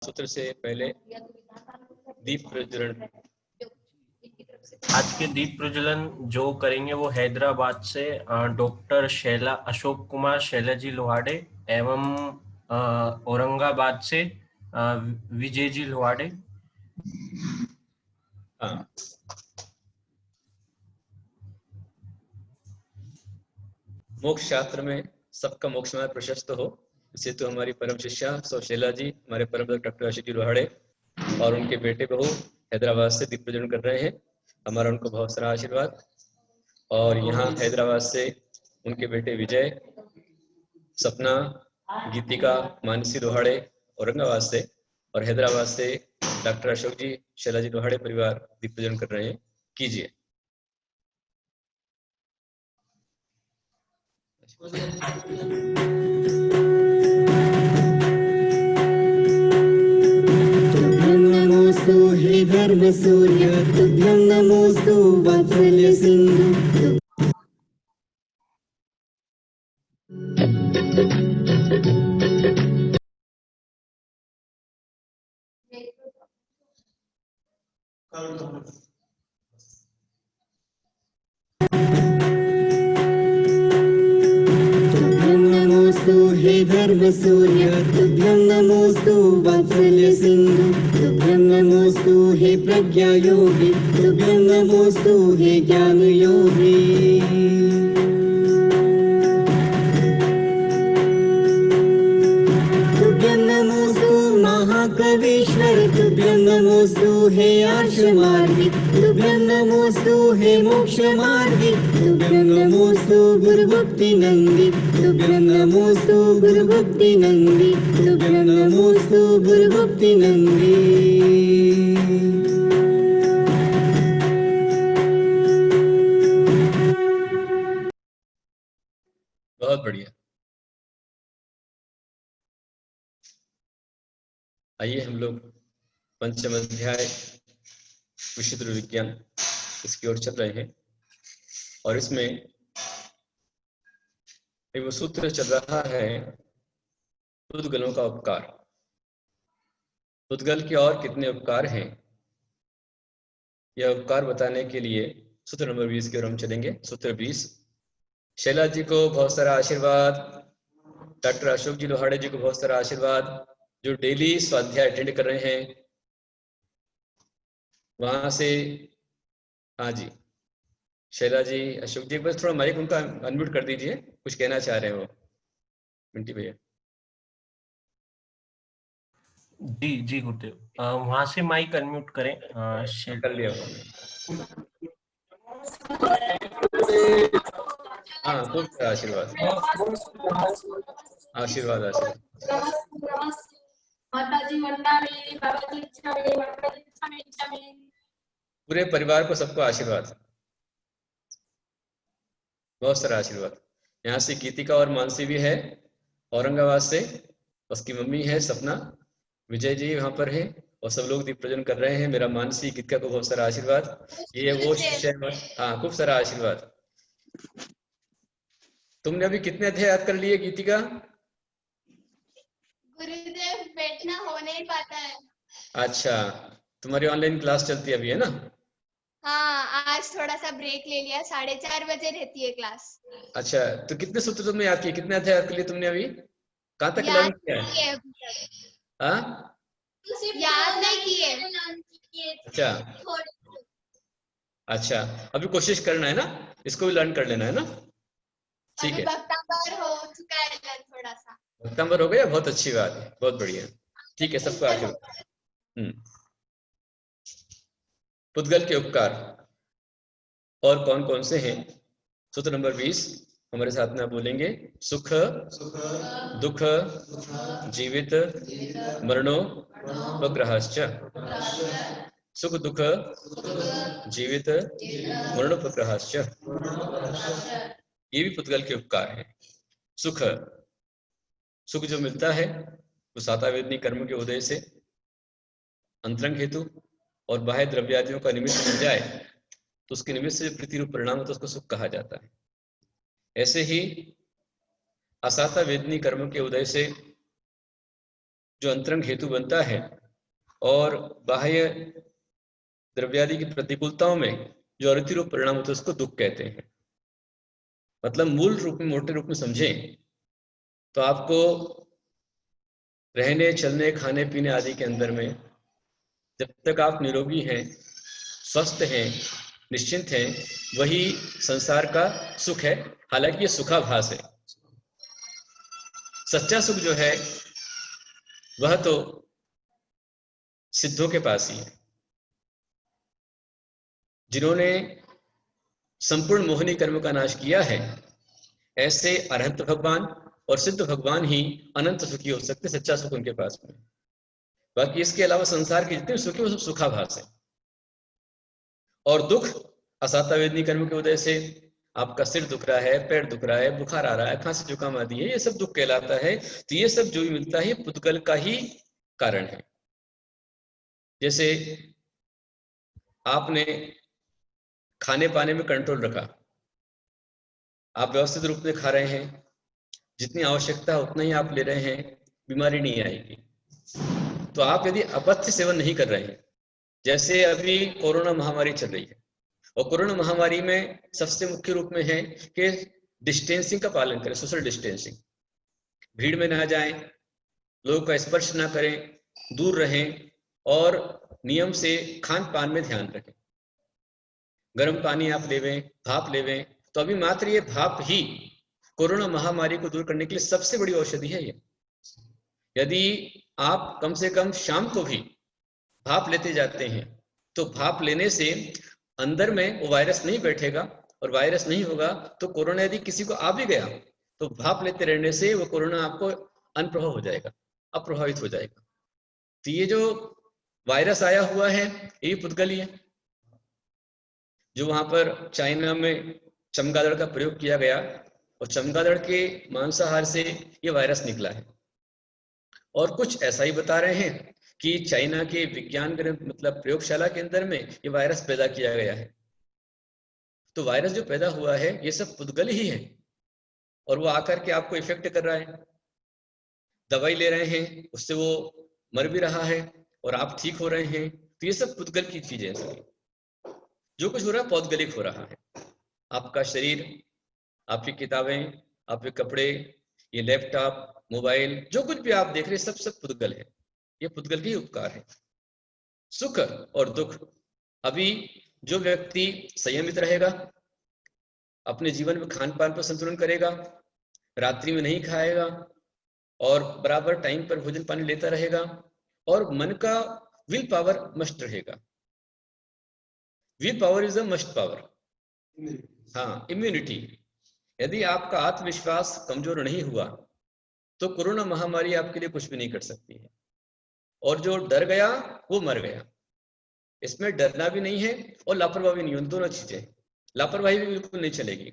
सूत्र से पहले दीप प्रज्वलन। आज के दीप प्रज्वलन जो करेंगे वो हैदराबाद से डॉक्टर अशोक कुमार शैलाजी लोहाड़े एवं औरंगाबाद से विजय जी लोहाड़े। हाँ, मोक्ष शास्त्र में सबका मोक्ष मार्ग प्रशस्त हो, इसे तो हमारी परम शिष्या सौ शैला जी, हमारे परम डॉक्टर अशोक जी लोहाड़े और उनके बेटे बहू हैदराबाद से दीप प्रज्वलन कर रहे हैं। हमारा उनको बहुत सारा आशीर्वाद। और यहाँ हैदराबाद से उनके बेटे विजय, सपना, गीतिका, मानसी लोहाड़े औरंगाबाद से, और हैदराबाद से डॉक्टर अशोक जी शैला जी लोहाड़े परिवार दीप प्रज्वलन कर रहे हैं। कीजिए। नमोस्तु हे धर्म सूर्य, तुभ्यं नमोस्तु वात्सल्य सिंधु। हे धर्म सूर्य, तुभ्यं नमोस्तु वात्सल्य सिंधु। तुभ्यं नमोस्तु हे प्रज्ञा योगी, तुभ्यं नमोस्तु हे ज्ञान योगी। तुभ्यं नमोस्तु महाकवीश्वर, तुभ्यं नमोस्तु हे आर्षमार्गी, तुभ्यं नमोस्तु हे मोक्ष मार्गी, तुभ्यं नमोस्तु गुरुभक्ति नंदी, तुभ्यं नमोस्तु गुरुभक्ति नंदी, तुभ्यं नमोस्तु गुरुभक्ति नंदी। बहुत बढ़िया। आइए हम लोग पंचम अध्याय विशुद्ध विज्ञान इसकी ओर चल रहे हैं, और इसमें एक वो सूत्र चल रहा है उद्गलों का उपकार। उद्गल के और कितने उपकार हैं, यह उपकार बताने के लिए सूत्र नंबर 20 की ओर हम चलेंगे। सूत्र 20। शैला जी को बहुत सारा आशीर्वाद, डॉक्टर अशोक जी लोहाड़े जी को बहुत सारा आशीर्वाद, जो डेली स्वाध्याय अटेंड कर रहे हैं वहां से। हाँ जी, शैला जी, अशोक जी, बस थोड़ा माइक उनका अनम्यूट कर दीजिए, कुछ कहना चाह रहे हैं वो मिंटी भैया। जी जी गुरुदेव, वहां से माइक अनम्यूट करें। कर लिया हाँ, खूब सारा आशीर्वाद आशीर्वाद आशीर्वाद। पूरे परिवार को सबको आशीर्वाद, बहुत सारा आशीर्वाद। यहाँ से गीतिका और मानसी भी है औरंगाबाद से, उसकी मम्मी है सपना, विजय जी वहां पर है, और सब लोग दीप प्रज्वलन कर रहे हैं। मेरा मानसी गीतिका को बहुत सारा आशीर्वाद। ये वो शिष्य, हाँ, खूब सारा आशीर्वाद। तुमने अभी कितने अध्याय याद कर लिए गीतिका? गुरुदेव बैठना हो नहीं पाता है। अच्छा, तुम्हारी ऑनलाइन क्लास चलती है अभी, है ना? हाँ, आज थोड़ा सा ब्रेक ले लिया, 4:30 बजे रहती है क्लास। अच्छा, तो कितने सूत्र तुमने याद किए, कितने अध्याय याद कर लिए तुमने अभी? कहाँ तक लर्न किया है? हाँ, याद नहीं किए। अच्छा अच्छा, अभी कोशिश करना है ना, इसको भी लर्न कर लेना है ना। ठीक है, भक्तांबर हो चुका है थोड़ा सा। भक्तांबर हो गया, बहुत अच्छी बात है, बहुत बढ़िया। ठीक है, सबको आशीर्वाद। पुद्गल के उपकार और कौन कौन से हैं? सूत्र नंबर 20 हमारे साथ में आप बोलेंगे। सुख दुख जीवित मरणो उपग्रहाश्च। सुख दुख जीवित मरणोपग्रहाश्च, ये भी पुद्गल के उपकार हैं। सुख, सुख जो मिलता है वो सातावेदनी कर्म के उदय से अंतरंग हेतु और बाह्य द्रव्यादियों का निमित्त मिल जाए तो उसके निमित्त से जो प्रीति रूप परिणाम होता है उसको सुख कहा जाता है। ऐसे ही असाता वेदनी कर्म के उदय से जो अंतरंग हेतु बनता है और बाह्य द्रव्यादि की प्रतिकूलताओं में जो अरुचि रूप परिणाम होता है उसको दुख कहते हैं। मतलब मूल रूप में, मोटे रूप में समझें तो आपको रहने, चलने, खाने पीने आदि के अंदर में जब तक आप निरोगी हैं, स्वस्थ हैं, निश्चिंत हैं, वही संसार का सुख है। हालांकि ये सुखाभास है। सच्चा सुख जो है वह तो सिद्धों के पास ही है, जिन्होंने संपूर्ण मोहिनी कर्म का नाश किया है। ऐसे अरहंत भगवान और सिद्ध भगवान ही अनंत सुखी हो सकते, सच्चा सुख उनके पास में। बाकी इसके अलावा संसार के जितने सुखी वो सब सुखाभास है। और दुख असाता वेदनी कर्म की वजह से आपका सिर दुख रहा है, पैर दुख रहा है, बुखार आ रहा है, खांसी जुकाम आदि है, ये सब दुख कहलाता है। तो ये सब जो भी मिलता है पुद्गल का ही कारण है। जैसे आपने खाने पाने में कंट्रोल रखा, आप व्यवस्थित रूप में खा रहे हैं, जितनी आवश्यकता है उतना ही आप ले रहे हैं, बीमारी नहीं आएगी। तो आप यदि अपथ्य सेवन नहीं कर रहे हैं, जैसे अभी कोरोना महामारी चल रही है, और कोरोना महामारी में सबसे मुख्य रूप में है कि डिस्टेंसिंग का पालन करें, सोशल डिस्टेंसिंग। भीड़ में ना जाएं, लोगों का स्पर्श ना करें, दूर रहें और नियम से खान पान में ध्यान रखें। गर्म पानी आप लेवें, भाप लेवें, तो अभी मात्र ये भाप ही कोरोना महामारी को दूर करने के लिए सबसे बड़ी औषधि है। ये यदि आप कम से कम शाम को भी भाप लेते जाते हैं तो भाप लेने से अंदर में वो वायरस नहीं बैठेगा, और वायरस नहीं होगा तो कोरोना यदि किसी को आ भी गया तो भाप लेते रहने से वो कोरोना आपको अनप्रभाव हो जाएगा, अप्रभावित हो जाएगा। तो ये जो वायरस आया हुआ है ये पुद्गली है। जो वहां पर चाइना में चमगादड़ का प्रयोग किया गया और चमगादड़ के मांसाहार से ये वायरस निकला है। और कुछ ऐसा ही बता रहे हैं कि चाइना के विज्ञान मतलब प्रयोगशाला के अंदर में ये वायरस पैदा किया गया है। तो वायरस जो पैदा हुआ है ये सब पुद्गल ही है, और वो आकर के आपको इफेक्ट कर रहा है। दवाई ले रहे हैं, उससे वो मर भी रहा है और आप ठीक हो रहे हैं। तो ये सब पुद्गल की चीजें हैं। जो कुछ हो रहा है पौद्गलिक हो रहा है। आपका शरीर, आपकी किताबें, आपके कपड़े, ये लैपटॉप, मोबाइल, जो कुछ भी आप देख रहे हैं सब पुद्गल है। ये पुद्गल की उपकार है। सुख और दुख। अभी जो व्यक्ति संयमित रहेगा, अपने जीवन में खान पान पर संतुलन करेगा, रात्रि में नहीं खाएगा और बराबर टाइम पर भोजन पानी लेता रहेगा, और मन का विल पावर मस्ट रहेगा। Will power is a must power. हाँ, इम्यूनिटी। यदि आपका आत्मविश्वास कमजोर नहीं हुआ तो कोरोना महामारी आपके लिए कुछ भी नहीं कर सकती है। और जो डर गया वो मर गया। इसमें डरना भी नहीं है और लापरवाही नहीं है, दोनों चीजें। लापरवाही भी बिल्कुल नहीं चलेगी।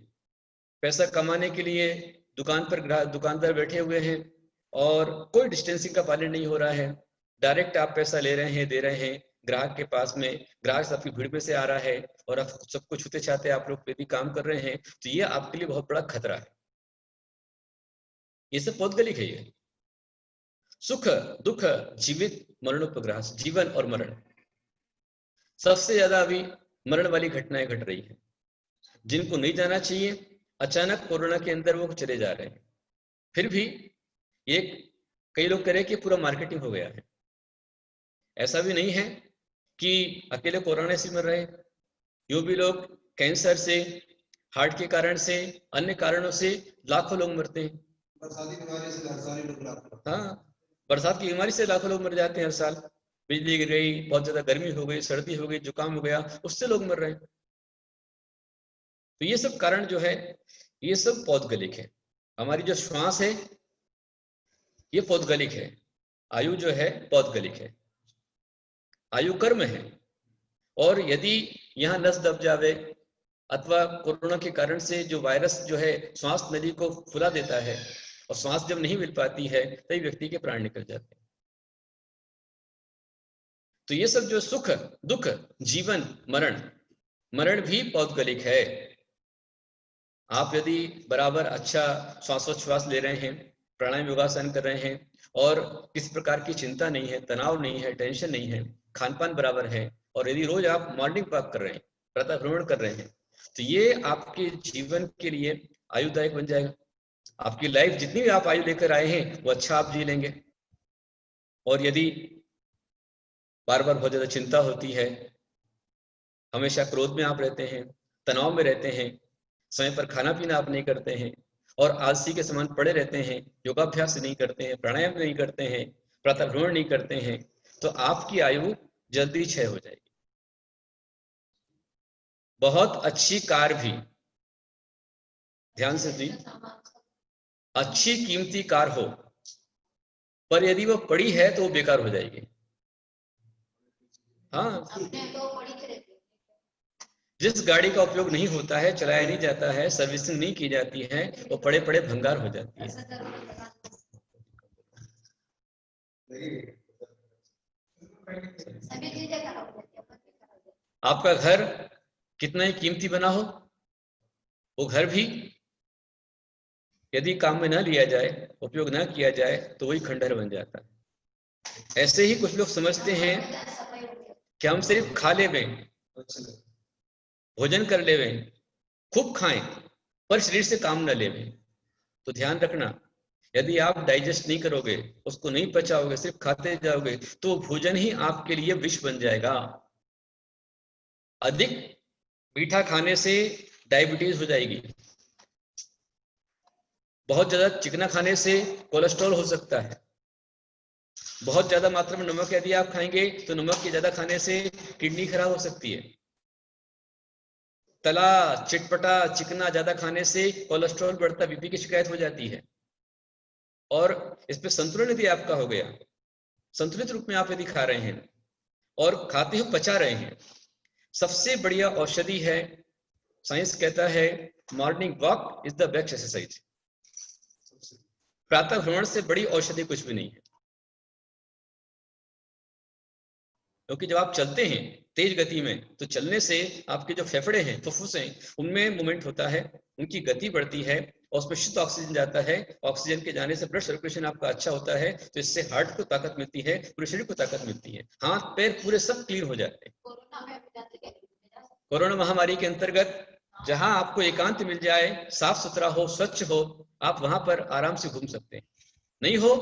पैसा कमाने के लिए दुकान पर दुकानदार बैठे हुए हैं और कोई डिस्टेंसिंग का पालन नहीं हो रहा है, डायरेक्ट आप पैसा ले रहे हैं, दे रहे हैं ग्राहक के पास में, ग्राहक आपकी भीड़ में से आ रहा है और आप सबको छूते चाहते आप लोग यदि काम कर रहे हैं, तो ये आपके लिए बहुत बड़ा खतरा है। ये सब पौद्गलिक है। ये सुख दुख, जीवित मरणोपग्रह, जीवन और मरण। सबसे ज्यादा अभी मरण वाली घटनाएं घट रही है। जिनको नहीं जाना चाहिए, अचानक कोरोना के अंदर वो चले जा रहे हैं। फिर भी एक कई लोग कह रहे हैं कि पूरा मार्केटिंग हो गया है। ऐसा भी नहीं है कि अकेले कोरोना से मर रहे हैं। यूं भी लोग कैंसर से, हार्ट के कारण से, अन्य कारणों से लाखों लोग मरते हैं। बरसाती बीमारी से हर साल ही लोग लाखों। हाँ, बरसात की बीमारी से लाखों लोग मर जाते हैं हर साल। बिजली गिर गई, बहुत ज्यादा गर्मी हो गई, सर्दी हो गई, जुकाम हो गया, उससे लोग मर रहे हैं। तो ये सब कारण जो है ये सब पौद्गलिक है। हमारी जो श्वास है ये पौद्गलिक है। आयु जो है पौद्गलिक है। आयु कर्म है। और यदि यहाँ नस दब जावे अथवा कोरोना के कारण से जो वायरस जो है श्वास नली को फुला देता है और श्वास जब नहीं मिल पाती है तभी व्यक्ति के प्राण निकल जाते हैं। तो ये सब जो सुख दुख, जीवन मरण, मरण भी पौद्गलिक है। आप यदि बराबर अच्छा श्वासोच्छ्वास ले रहे हैं, प्राणायाम योगासन कर रहे हैं और किसी प्रकार की चिंता नहीं है, तनाव नहीं है, टेंशन नहीं है, खान पान बराबर है, और यदि रोज आप मॉर्निंग वॉक कर रहे हैं, प्रातः भ्रमण कर रहे हैं, तो ये आपके जीवन के लिए आयुदायक बन जाएगा। आपकी लाइफ जितनी भी आप आयु लेकर आए हैं वो अच्छा आप जी लेंगे। और यदि बार बार बहुत ज्यादा चिंता होती है, हमेशा क्रोध में आप रहते हैं, तनाव में रहते हैं, समय पर खाना पीना आप नहीं करते हैं और आलसी के समान पड़े रहते हैं, योगाभ्यास नहीं करते हैं, प्राणायाम नहीं करते हैं, प्रातः भ्रमण नहीं करते हैं, तो आपकी आयु जल्दी क्षय हो जाएगी। बहुत अच्छी कार भी, ध्यान से दी, अच्छी कीमती कार हो, पर यदि वो पड़ी है तो वो बेकार हो जाएगी। हाँ, जिस गाड़ी का उपयोग नहीं होता है, चलाया नहीं जाता है, सर्विसिंग नहीं की जाती है, वो पड़े पड़े भंगार हो जाती है। आपका घर कितना ही कीमती बना हो, वो घर भी यदि काम में ना लिया जाए, उपयोग ना किया जाए, तो वही खंडहर बन जाता है। ऐसे ही कुछ लोग समझते हैं कि हम सिर्फ खा लेवे, भोजन कर लेवे, खूब खाएं, पर शरीर से काम न लेवे। तो ध्यान रखना, यदि आप डाइजेस्ट नहीं करोगे, उसको नहीं पचाओगे, सिर्फ खाते जाओगे, तो भोजन ही आपके लिए विष बन जाएगा। अधिक मीठा खाने से डायबिटीज हो जाएगी, बहुत ज्यादा चिकना खाने से कोलेस्ट्रॉल हो सकता है, बहुत ज्यादा मात्रा में नमक यदि आप खाएंगे तो नमक के ज्यादा खाने से किडनी खराब हो सकती है, तला चिटपटा चिकना ज्यादा खाने से कोलेस्ट्रॉल बढ़ता, बीपी की शिकायत हो जाती है। और इस पे संतुलन यदि आपका हो गया, संतुलित रूप में आप यदि खा रहे हैं और खाते हुए पचा रहे हैं, सबसे बढ़िया औषधि है, साइंस कहता है morning walk is the best exercise. प्रातः भ्रमण से बड़ी औषधि कुछ भी नहीं है, क्योंकि जब आप चलते हैं तेज गति में, तो चलने से आपके जो फेफड़े हैं, फुफ्फुस हैं, उनमें मूवमेंट होता है, उनकी गति बढ़ती है और उसमें शुद्ध ऑक्सीजन जाता है। ऑक्सीजन के जाने से ब्लड सर्कुलेशन आपका अच्छा होता है, तो इससे हार्ट को ताकत मिलती है, पूरे शरीर को ताकत मिलती है, हाथ पैर पूरे सब क्लीन हो जाते हैं। कोरोना महामारी के अंतर्गत जहां आपको एकांत मिल जाए, साफ सुथरा हो, स्वच्छ हो, आप वहां पर आराम से घूम सकते हैं। नहीं हो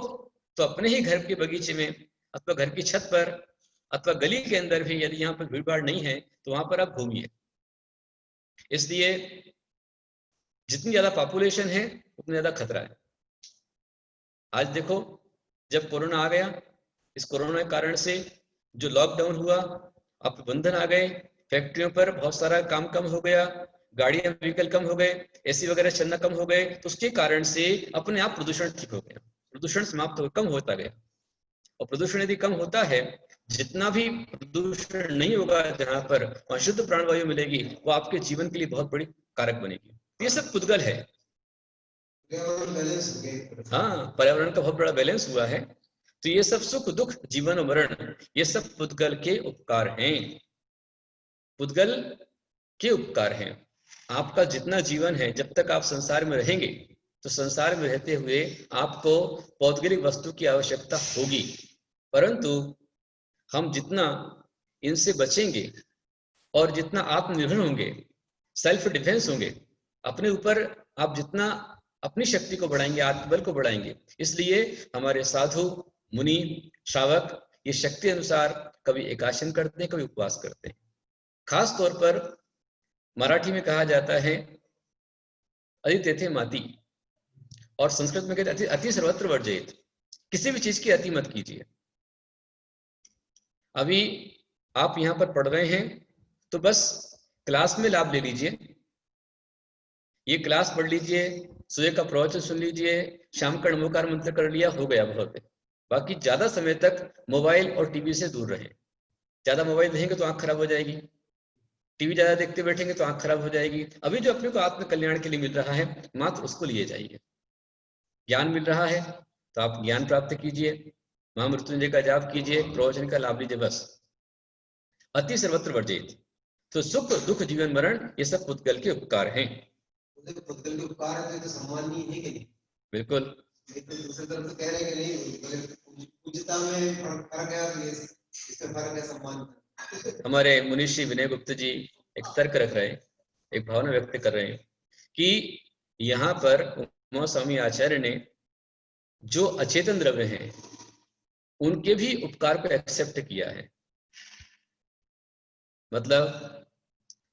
तो अपने ही घर के बगीचे में अथवा घर की छत पर अथवा गली के अंदर भी, यदि यहाँ पर भीड़ भाड़ नहीं है, तो वहां पर आप घूमिए। इसलिए जितनी ज्यादा पॉपुलेशन है उतनी ज्यादा खतरा है। आज देखो, जब कोरोना आ गया, इस कोरोना के कारण से जो लॉकडाउन हुआ, अब बंधन आ गए, फैक्ट्रियों पर बहुत सारा काम कम हो गया, गाड़ियां व्हीकल कम हो गए, एसी वगैरह चलना कम हो गए, तो उसके कारण से अपने आप प्रदूषण ठीक हो गया, प्रदूषण समाप्त हो, कम होता गया। और प्रदूषण यदि कम होता है, जितना भी प्रदूषण नहीं होगा जहां पर, वहां शुद्ध प्राणवायु मिलेगी, वो आपके जीवन के लिए बहुत बड़ी कारक बनेगी। ये सब पुद्गल है। हाँ, पर्यावरण का बहुत बड़ा बैलेंस हुआ है। तो ये सब सुख दुख जीवन और मरण, ये सब पुद्गल के उपकार हैं, पुद्गल के उपकार हैं। आपका जितना जीवन है, जब तक आप संसार में रहेंगे, तो संसार में रहते हुए आपको पौद्गलिक वस्तु की आवश्यकता होगी, परंतु हम जितना इनसे बचेंगे और जितना आत्मनिर्भर होंगे, सेल्फ डिफेंस होंगे, अपने ऊपर आप जितना अपनी शक्ति को बढ़ाएंगे, आत्मबल को बढ़ाएंगे। इसलिए हमारे साधु मुनि श्रावक ये शक्ति अनुसार कभी एकाशन करते हैं, कभी उपवास करते हैं। खास तौर पर मराठी में कहा जाता है अति तेथे माती, और संस्कृत में कहते हैं अति सर्वत्र वर्जयेत, किसी भी चीज की अति मत कीजिए। अभी आप यहाँ पर पढ़ रहे हैं तो बस क्लास में लाभ ले लीजिए, ये क्लास पढ़ लीजिए, सुबह का प्रवचन सुन लीजिए, शाम का नमोकार मंत्र कर लिया, हो गया, बहुत है। बाकी ज्यादा समय तक मोबाइल और टीवी से दूर रहें। ज्यादा मोबाइल देखेंगे तो आंख खराब हो जाएगी, टीवी ज्यादा देखते बैठेंगे तो आंख खराब हो जाएगी। अभी जो अपने को आत्म कल्याण के लिए मिल रहा है, मात्र उसको लिए जाइए। ज्ञान मिल रहा है तो आप ज्ञान प्राप्त कीजिए, महामृत्युंजय का जाप कीजिए, प्रवचन का लाभ लीजिए, बस। अति सर्वत्र वर्जित। तो सुख दुख जीवन मरण ये सब पुद्गल के उपकार हैं। पुद्गल के उपकार है तो सम्माननीय है कि नहीं? बिल्कुल। लेकिन दूसरी तरफ तो कह रहे हैं कि नहीं, बोले पूज्यता में फर्क है और ये इसमें फर्क है सम्मान में। हमारे मुनीषी विनय गुप्त जी एक तर्क रख रहे हैं, एक भावना व्यक्त कर रहे हैं कि यहाँ पर उमा स्वामी आचार्य ने जो अचेतन द्रव्य हैं उनके भी उपकार को एक्सेप्ट किया है। मतलब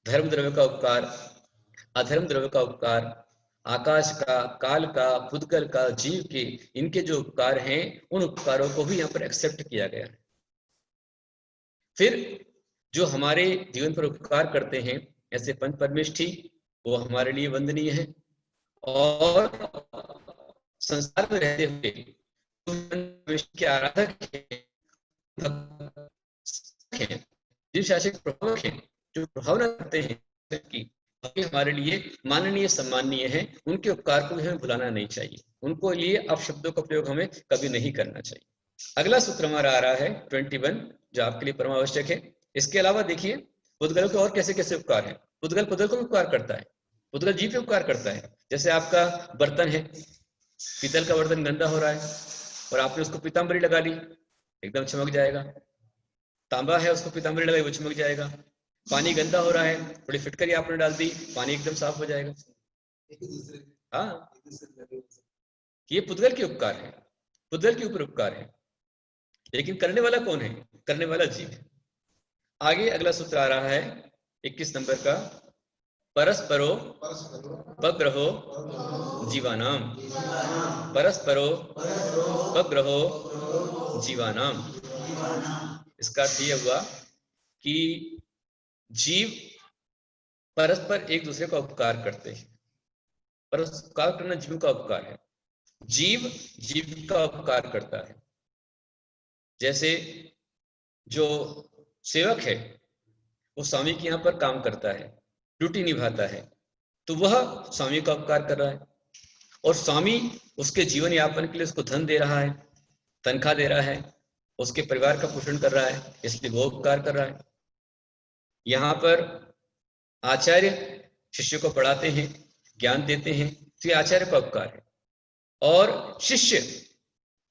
धर्म द्रव्य का उपकार, अधर्म द्रव्य का उपकार, आकाश का, काल का, पुद्गल का, जीव के, इनके जो उपकार हैं उन उपकारों को भी यहाँ पर एक्सेप्ट किया गया है। फिर जो हमारे जीवन पर उपकार करते हैं ऐसे पंच परमेष्ठी, वो हमारे लिए वंदनीय है। और संसार में रहते हुए के आराधक हैं, जीव शासक प्रभावक हैं, जो प्रभावना करते हैं कि हमारे लिए माननीय सम्माननीय है, उनके उपकार को हमें भुलाना नहीं चाहिए, उनको लिए अपशब्दों का प्रयोग हमें कभी नहीं करना चाहिए। अगला सूत्र हमारा आ रहा है 21, जो आपके लिए परम आवश्यक है। इसके अलावा देखिए पुद्गल के और कैसे कैसे उपकार है। पुद्गल पुद्गल को उपकार करता है, पुद्गल जीव पे उपकार करता है। जैसे आपका बर्तन है, पीतल का बर्तन गंदा हो रहा है और आपने उसको पीतांबरी लगा ली, एकदम चमक जाएगा। तांबा है, उसको पीतांबरी लगाई, वो चमक जाएगा। पानी गंदा हो रहा है, थोड़ी फिटकरी आपने डाल दी, पानी एकदम साफ हो जाएगा। हाँ, ये पुद्गल के उपकार है, पुद्गल के ऊपर उपकार है। लेकिन करने वाला कौन है? करने वाला जीव है। आगे अगला सूत्र आ रहा है 21 नंबर का, परस्परो पग्रहो जीवानाम, परस्परो पग्रहो जीवानाम। इसका अर्थ यह हुआ कि जीव परस्पर एक दूसरे का उपकार करते हैं। परस्पर करना जीव का उपकार है, जीव जीव का उपकार करता है। जैसे जो सेवक है वो स्वामी के यहाँ पर काम करता है, ड्यूटी निभाता है, तो वह स्वामी का उपकार कर रहा है। और स्वामी उसके जीवन यापन के लिए उसको धन दे रहा है, तनख्वाह दे रहा है, उसके परिवार का पोषण कर रहा है, इसलिए वो उपकार कर रहा है। यहाँ पर आचार्य शिष्य को पढ़ाते हैं, ज्ञान देते हैं, तो ये आचार्य का उपकार है। और शिष्य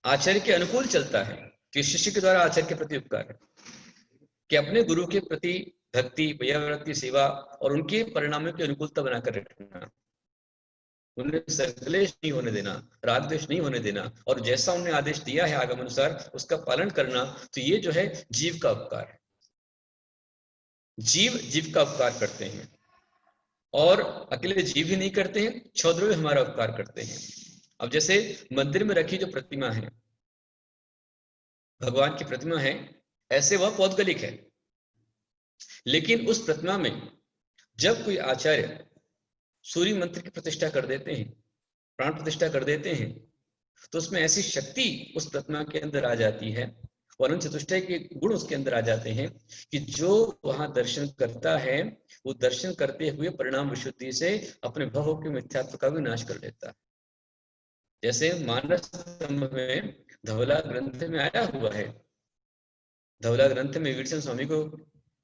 आचार्य के अनुकूल चलता है, कि शिष्य के द्वारा आचार्य के प्रति उपकार है, कि अपने गुरु के प्रति भक्ति, भैयाव्रत सेवा और उनके परिणामों की अनुकूलता बनाकर रखना, उन्हें संकलेश नहीं होने देना, राग द्वेष नहीं होने देना, और जैसा उन्हें आदेश दिया है आगम अनुसार उसका पालन करना। तो ये जो है जीव का उपकार है। जीव जीव का उपकार करते हैं, और अकेले जीव ही नहीं करते हैं, क्षौद्रव्य हमारा उपकार करते हैं। अब जैसे मंदिर में रखी जो प्रतिमा है, भगवान की प्रतिमा है, ऐसे वह पौद्गलिक है। लेकिन उस प्रतिमा में जब कोई आचार्य सूर्य मंत्र की प्रतिष्ठा कर देते हैं, प्राण प्रतिष्ठा कर देते हैं, तो उसमें ऐसी शक्ति उस प्रतिमा के अंदर आ जाती है और अनंत चतुष्टय के गुण उसके अंदर आ जाते हैं कि जो वहां दर्शन करता है वो दर्शन करते हुए परिणाम विशुद्धि से अपने भव के मिथ्यात्व का भी नाश कर लेता है। जैसे मानस स्तंभ में धवला ग्रंथ में आया हुआ है, धवला ग्रंथ में वीरचंद स्वामी को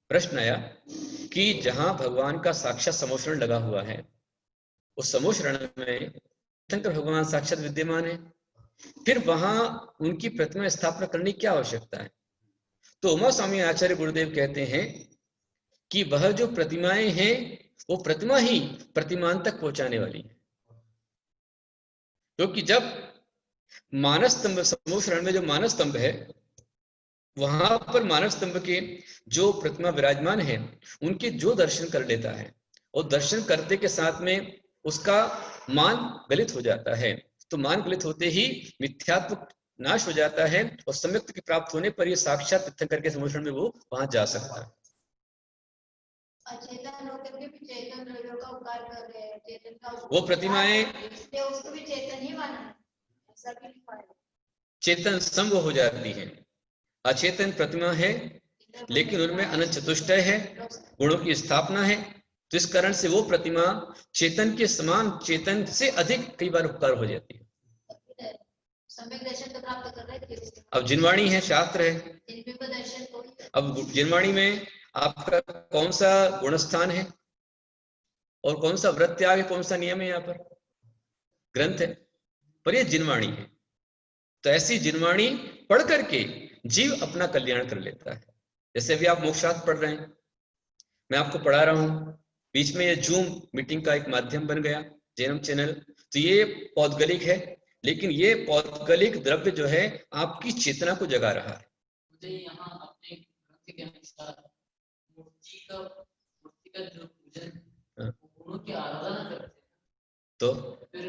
प्रश्न आया कि जहां भगवान का साक्षात समोशरण लगा हुआ है, उस समोशरण में शंकर भगवान साक्षात विद्यमान है, फिर वहां उनकी प्रतिमा स्थापना करने की क्या आवश्यकता है? तो उमा स्वामी आचार्य गुरुदेव कहते हैं कि वह जो प्रतिमाएं हैं वो प्रतिमा ही प्रतिमान तक पहुंचाने वाली है। क्योंकि जब मानस स्तंभ, समोशरण में जो मानस स्तंभ है, वहां पर मानस स्तंभ के जो प्रतिमा विराजमान है उनके जो दर्शन कर लेता है, और दर्शन करते के साथ में उसका मान गलित हो जाता है, तो मान गलित होते ही मिथ्यात्व नाश हो जाता है, और सम्यक्त की प्राप्त होने पर ये साक्षात तीर्थंकर के समोशरण में वो वहां जा सकता है। अचेतन होकर के भी चेतन द्रव्यों का उपकार कर रहे हैं, चेतन का वो प्रतिमाएं इसलिए उसको भी चेतन ही माना है, ऐसा भी लिखा है। चेतन संग हो जाती है, अचेतन प्रतिमा है लेकिन उनमें अनंत चतुष्टय है, गुणों की स्थापना है, तो इस कारण से वो प्रतिमा चेतन के समान, चेतन से अधिक कई बार उपकार हो जाती है। सम्यक दर्शन तो प्राप्त कर रहे थे। अब जिनवाणी है, शास्त्र है, इनमें को दर्शन तो अब जिनवाणी में आपका कौन सा गुणस्थान है और कौन सा व्रत त्याग है, कौन सा नियम है, यहाँ पर ग्रंथ है, और ये जिनवाणी है। तो ऐसी जिनवाणी पढ़ करके जीव अपना कल्याण कर लेता है। जैसे अभी आप मोक्षशास्त्र पढ़ रहे हैं, मैं आपको पढ़ा रहा हूं, बीच में ये जूम मीटिंग का एक माध्यम बन गया, जैनम चैनल, तो ये पौद्गलिक है, लेकिन ये पौद्गलिक द्रव्य जो है आपकी चेतना को जगा रहा है। मुझे यहाँ अपने ग्रंथ के अनुसार मूर्ति का जो पूजन गुणों की आराधना करते हैं, तो फिर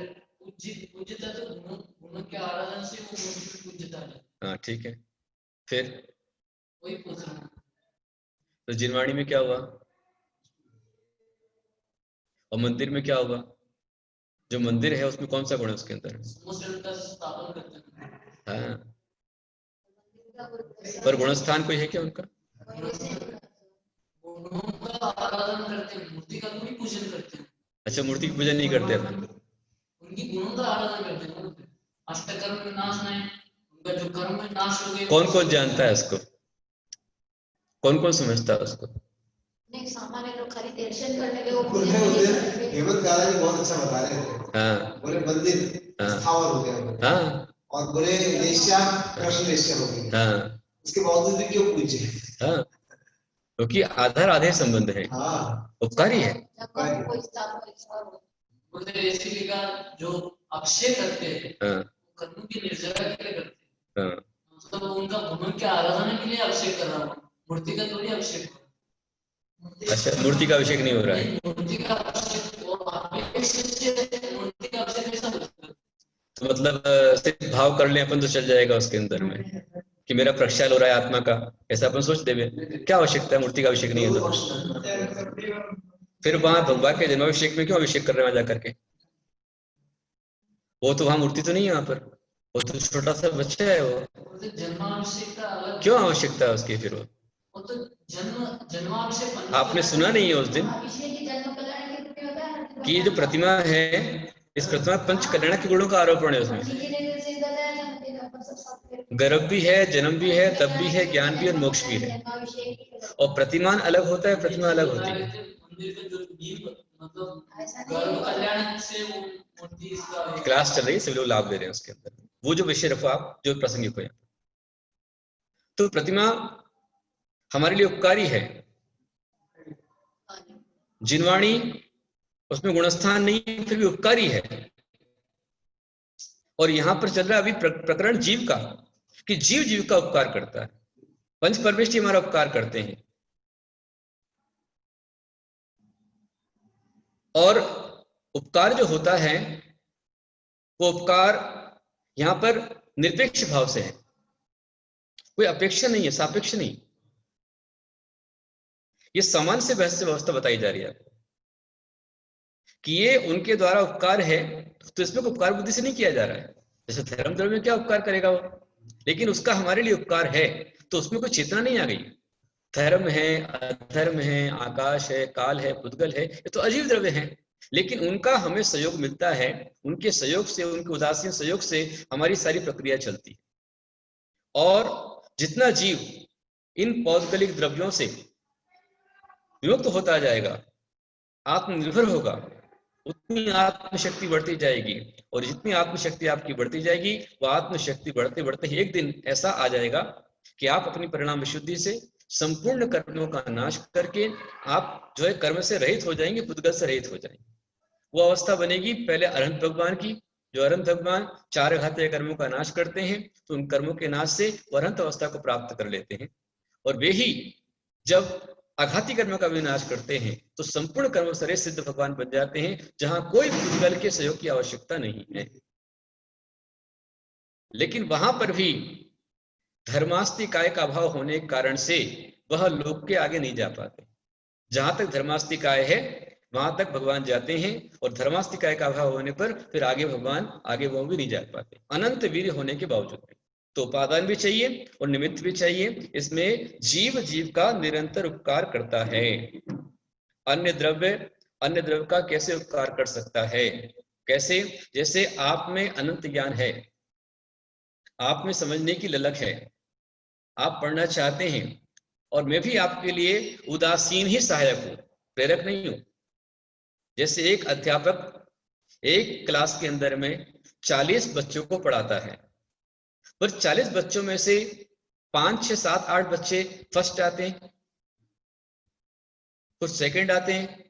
पूज्यता तो गुणों के आराधना से वो मूर्ति की पूज्यता है। हाँ ठीक है, फिर वही पूछ रहा हूँ। तो जिनवाणी में क्या हुआ और मंदिर में क्या हुआ? जो मंदिर है उसमें कौन सा गुण है उसके अंदर? का स्थापन करते हैं। हाँ, पर गुणस्थान कोई है क्या उनका? गुणों का आराधना करते हैं, मूर्ति का कोई पूजन करते हैं। अच्छा, मूर्ति की पूजन नहीं करते अपन, उनकी गुणों का आराधना करते हैं। अष्टकर्म में नाश नहीं, उनका जो कर्म में नाश हो गए। कौन कौन जानता है उसको? कौन कौन समझता है उसको? नहीं, सामान्य लोग खाली दर्शन करने के वो हेमंत दादाजी बहुत अच्छा बता रहे थे। हाँ, बोले मंदिर स्थावर हो गया, हाँ, और बोले वेश्या कृष्ण वेश्या हो गई, हाँ, उसके बावजूद भी क्यों पूजे? हाँ, क्योंकि आधार आधे संबंध है, हाँ, उपकारी है। इसीलिए का जो अक्षय करते हैं, हाँ, कर्म की निर्जरा के लिए करते हैं। हाँ, मतलब उनका गुणों की आराधना के लिए अभिषेक कर रहा हूँ, मूर्ति का थोड़ी अभिषेक। अच्छा, मूर्ति का अभिषेक नहीं हो रहा है? मूर्ति का अभिषेक मूर्ति का अभिषेक कैसा हो सकता है? तो मतलब सिर्फ भाव कर ले अपन तो चल जाएगा उसके अंदर में कि मेरा प्रक्षाल हो रहा है आत्मा का, ऐसा अपन सोच देवे। क्या आवश्यकता है? मूर्ति का अभिषेक नहीं है तो फिर वहां भगवान के जन्माभिषेक में क्यों अभिषेक कर रहे हैं वहां जाकर के? वो तो वहां मूर्ति तो नहीं है, वहां पर वो तो छोटा सा बच्चा है। वो जन्माभिषेक का अलग क्यों आवश्यकता है उसकी? फिर वो तो जन्माभिषेक आपने सुना नहीं है उस दिन कि ये जो प्रतिमा है, इस प्रतिमा पंच कल्याण के गुणों का आरोपण है उसमें। गर्भ भी है, जन्म भी है, तप भी है, ज्ञान भी है और मोक्ष भी है। और प्रतिमान अलग होता है, प्रतिमा अलग होती है। क्लास चल रही है, सभी लोग लाभ ले रहे हैं उसके अंदर। वो जो विषय रखो आप, जो प्रासंगिक हो। तो प्रतिमा हमारे लिए उपकारी है। जिनवाणी उसमें गुणस्थान नहीं, फिर भी उपकारी है। और यहां पर चल रहा है अभी प्रकरण जीव का, कि जीव जीव का उपकार करता है, पंच परमेश जी हमारा उपकार करते हैं। और उपकार जो होता है वो उपकार यहां पर निरपेक्ष भाव से है, कोई अपेक्षा नहीं है, सापेक्ष नहीं। ये समान से व्यवस्था बताई जा रही है कि ये उनके द्वारा उपकार है, तो इसमें उपकार बुद्धि से नहीं किया जा रहा है। जैसे धर्म द्रव्य में क्या उपकार करेगा वो, लेकिन उसका हमारे लिए उपकार है तो उसमें कोई चेतना नहीं आ गई। धर्म है, अधर्म है, आकाश है, काल है, पुद्गल है, ये तो अजीव द्रव्य हैं, लेकिन उनका हमें सहयोग मिलता है। उनके सहयोग से, उनके उदासीन सहयोग से हमारी सारी प्रक्रिया चलती है। और जितना जीव इन पौद्गलिक द्रव्यों से विमुक्त होता जाएगा, आत्मनिर्भर होगा, उतनी आत्मशक्ति बढ़ती जाएगी। और जितनी आत्मशक्ति आपकी बढ़ती जाएगी, वह आत्मशक्ति बढ़ते बढ़ते ही एक दिन ऐसा आ जाएगा कि आप अपनी परिणाम विशुद्धि से संपूर्ण कर्मों का नाश करके आप जो है कर्म से रहित हो जाएंगे, पुद्गल से रहित हो जाएंगे। वो अवस्था बनेगी पहले अरहंत भगवान की, जो अरहंत भगवान चार घातीय कर्मों का नाश करते हैं, तो उन कर्मों के नाश से वो अरहंत अवस्था को प्राप्त कर लेते हैं। और वे ही जब आघाती कर्म का विनाश करते हैं तो संपूर्ण कर्म सरे सिद्ध भगवान बन जाते हैं, जहां कोई पुद्गल के सहयोग की आवश्यकता नहीं है। लेकिन वहां पर भी धर्मास्तिकाय का अभाव होने के कारण से वह लोक के आगे नहीं जा पाते। जहां तक धर्मास्तिकाय है वहां तक भगवान जाते हैं, और धर्मास्तिकाय का अभाव होने पर फिर आगे भगवान आगे वो भी नहीं जा पाते, अनंत वीर्य होने के बावजूद भी। तो उपादान भी चाहिए और निमित्त भी चाहिए। इसमें जीव जीव का निरंतर उपकार करता है। अन्य द्रव्य का कैसे उपकार कर सकता है? कैसे? जैसे आप में अनंत ज्ञान है, आप में समझने की ललक है, आप पढ़ना चाहते हैं, और मैं भी आपके लिए उदासीन ही सहायक हूं, प्रेरक नहीं हूं। जैसे एक अध्यापक एक क्लास के अंदर में 40 बच्चों को पढ़ाता है, पर 40 बच्चों में से 5, 6, 7, 8 बच्चे फर्स्ट आते हैं, कुछ सेकंड आते हैं,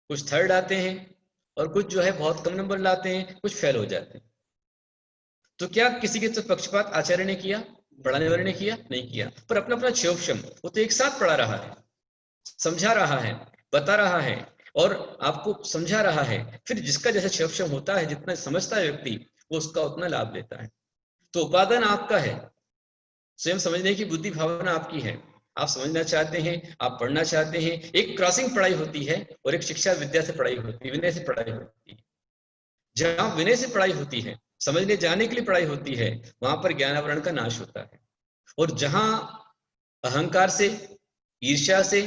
कुछ थर्ड आते हैं, और कुछ जो है बहुत कम नंबर लाते हैं, कुछ फेल हो जाते हैं। तो क्या किसी के तो पक्षपात आचार्य ने किया, पढ़ाने वाले ने किया? नहीं किया। पर अपना अपना क्षोभक्षम वो तो एक साथ पढ़ा रहा है, समझा रहा है, बता रहा है और आपको समझा रहा है। फिर जिसका जैसा क्षोभक्षम होता है, जितना समझता है व्यक्ति, वो उसका उतना लाभ लेता है। तो उपादान आपका है, स्वयं समझने की बुद्धि भावना आपकी है। आप समझना चाहते हैं, आप पढ़ना चाहते हैं। एक क्रॉसिंग पढ़ाई होती है और एक शिक्षा विद्या से पढ़ाई होती है, विनय से पढ़ाई होती है। जहां विनय से पढ़ाई होती है, समझने जाने के लिए पढ़ाई होती है, वहां पर ज्ञानावरण का नाश होता है। और जहां अहंकार से, ईर्ष्या से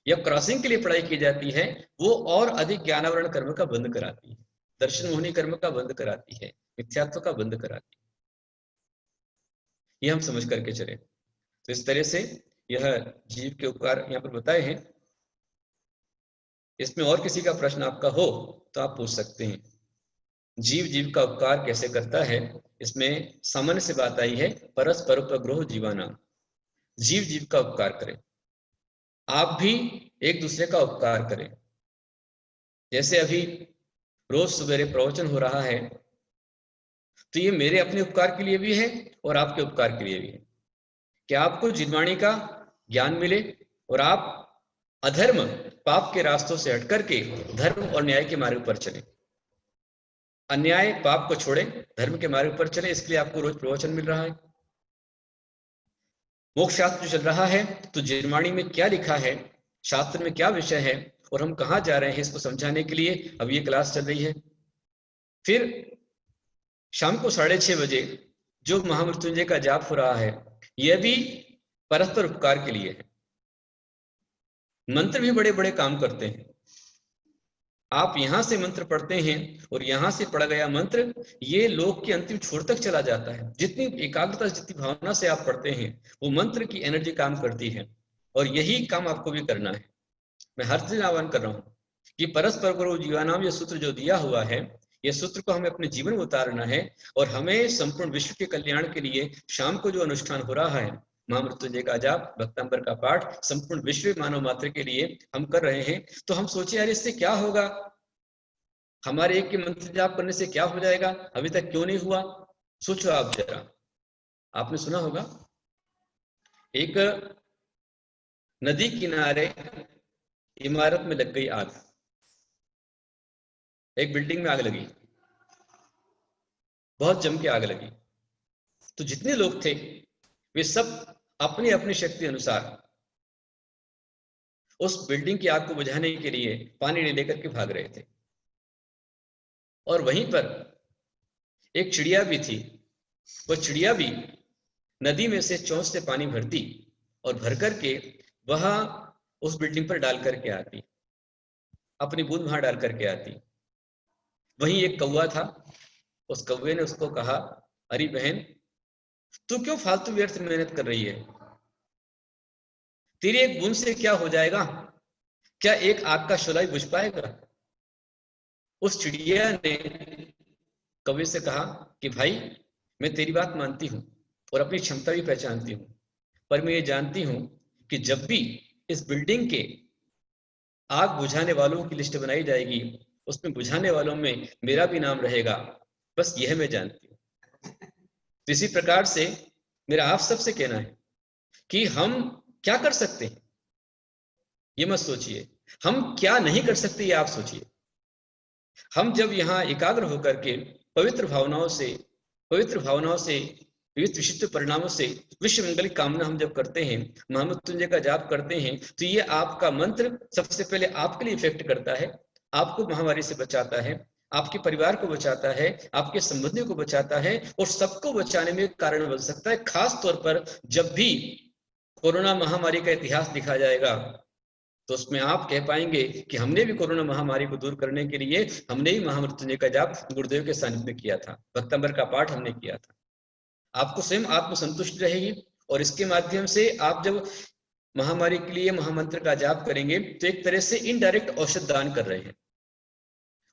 या क्रॉसिंग के लिए पढ़ाई की जाती है, वो और अधिक ज्ञानावरण कर्म का बंद कराती है, दर्शन मोहनी कर्म का बंद कराती है, मिथ्यात्व का बंद कराती है। ये हम समझ करके चले। तो इस तरह से यह जीव के उपकार यहाँ पर बताए हैं। इसमें और किसी का प्रश्न आपका हो तो आप पूछ सकते हैं। जीव जीव का उपकार कैसे करता है, इसमें सामान्य से बात आई है, परस्पर उपग्रह जीवाना। जीव जीव का उपकार करें, आप भी एक दूसरे का उपकार करें। जैसे अभी रोज सवेरे प्रवचन हो रहा है, तो ये मेरे अपने उपकार के लिए भी है और आपके उपकार के लिए भी है कि आपको जिनवाणी का ज्ञान मिले और आप अधर्म पाप के रास्तों से हट करके धर्म और न्याय के मार्ग पर चले। अन्याय पाप को छोड़े, धर्म के मार्ग पर चले। इसके लिए आपको रोज प्रवचन मिल रहा है। मोक्ष शास्त्र चल रहा है, तो जिनवाणी में क्या लिखा है, शास्त्र में क्या विषय है और हम कहाँ जा रहे हैं, इसको समझाने के लिए अब ये क्लास चल रही है। फिर शाम को 6:30 बजे जो महामृत्युंजय का जाप हो रहा है, यह भी परस्पर उपकार के लिए है। मंत्र भी बड़े बड़े काम करते हैं। आप यहां से मंत्र पढ़ते हैं और यहां से पढ़ा गया मंत्र ये लोक के अंतिम छोर तक चला जाता है। जितनी एकाग्रता, जितनी भावना से आप पढ़ते हैं, वो मंत्र की एनर्जी काम करती है। और यही काम आपको भी करना है। मैं हर दिन आह्वान कर रहा हूं कि परस्पर गुरु जीवानाम ये सूत्र जो दिया हुआ है, ये सूत्र को हमें अपने जीवन में उतारना है। और हमें संपूर्ण विश्व के कल्याण के लिए शाम को जो अनुष्ठान हो रहा है, महामृत्युंजय का जाप, भक्तांबर का पाठ, संपूर्ण विश्व मानव मात्र के लिए हम कर रहे हैं। तो हम सोचे यार इससे क्या होगा, हमारे एक के मंत्र जाप करने से क्या हो जाएगा, अभी तक क्यों नहीं हुआ। सोचो आप जरा। आपने सुना होगा एक नदी किनारे इमारत में लग गई आग, एक बिल्डिंग में आग लगी, बहुत जम के आग लगी। तो जितने लोग थे वे सब अपनी अपनी शक्ति अनुसार उस बिल्डिंग की आग को बुझाने के लिए पानी लेकर के भाग रहे थे। और वहीं पर एक चिड़िया भी थी। वो चिड़िया भी नदी में से चोंच से पानी भरती और भर करके वह उस बिल्डिंग पर डाल करके आती, अपनी बूंद वहां डाल करके आती। वहीं एक कौवा था। उस कौवे ने उसको कहा, अरे बहन, तू क्यों फालतू व्यर्थ मेहनत कर रही है, तेरी एक बूंद से क्या हो जाएगा, क्या एक आग का शोला बुझ पाएगा। उस चिड़िया ने कौवे से कहा कि भाई, मैं तेरी बात मानती हूं और अपनी क्षमता भी पहचानती हूं, पर मैं ये जानती हूं कि जब भी इस बिल्डिंग के आग बुझाने वालों की लिस्ट बनाई जाएगी, उसमें बुझाने वालों में मेरा भी नाम रहेगा, बस यह मैं जानती हूं। तो इसी प्रकार से मेरा आप सबसे कहना है कि हम क्या कर सकते हैं ये मत सोचिए, हम क्या नहीं कर सकते ये आप सोचिए। हम जब यहाँ एकाग्र होकर के पवित्र भावनाओं से विविध विशिष्ट परिणामों से विश्व मंगल की कामना हम जब करते हैं, महामृत्युंजय का जाप करते हैं, तो ये आपका मंत्र सबसे पहले आपके लिए इफेक्ट करता है, आपको महामारी से बचाता है, आपके परिवार को बचाता है, आपके संबंधियों को बचाता है और सबको बचाने में कारण बन सकता है। खास तौर पर जब भी कोरोना महामारी का इतिहास लिखा जाएगा, तो उसमें आप कह पाएंगे कि हमने भी कोरोना महामारी को दूर करने के लिए हमने ही महामृत्युंजय का जाप गुरुदेव के सानिध्य में किया था, भक्तांबर का पाठ हमने किया था। आपको स्वयं आत्मसंतुष्टि रहेगी और इसके माध्यम से आप जब महामारी के लिए महामंत्र का जाप करेंगे तो एक तरह से इनडायरेक्ट औषध दान कर रहे हैं।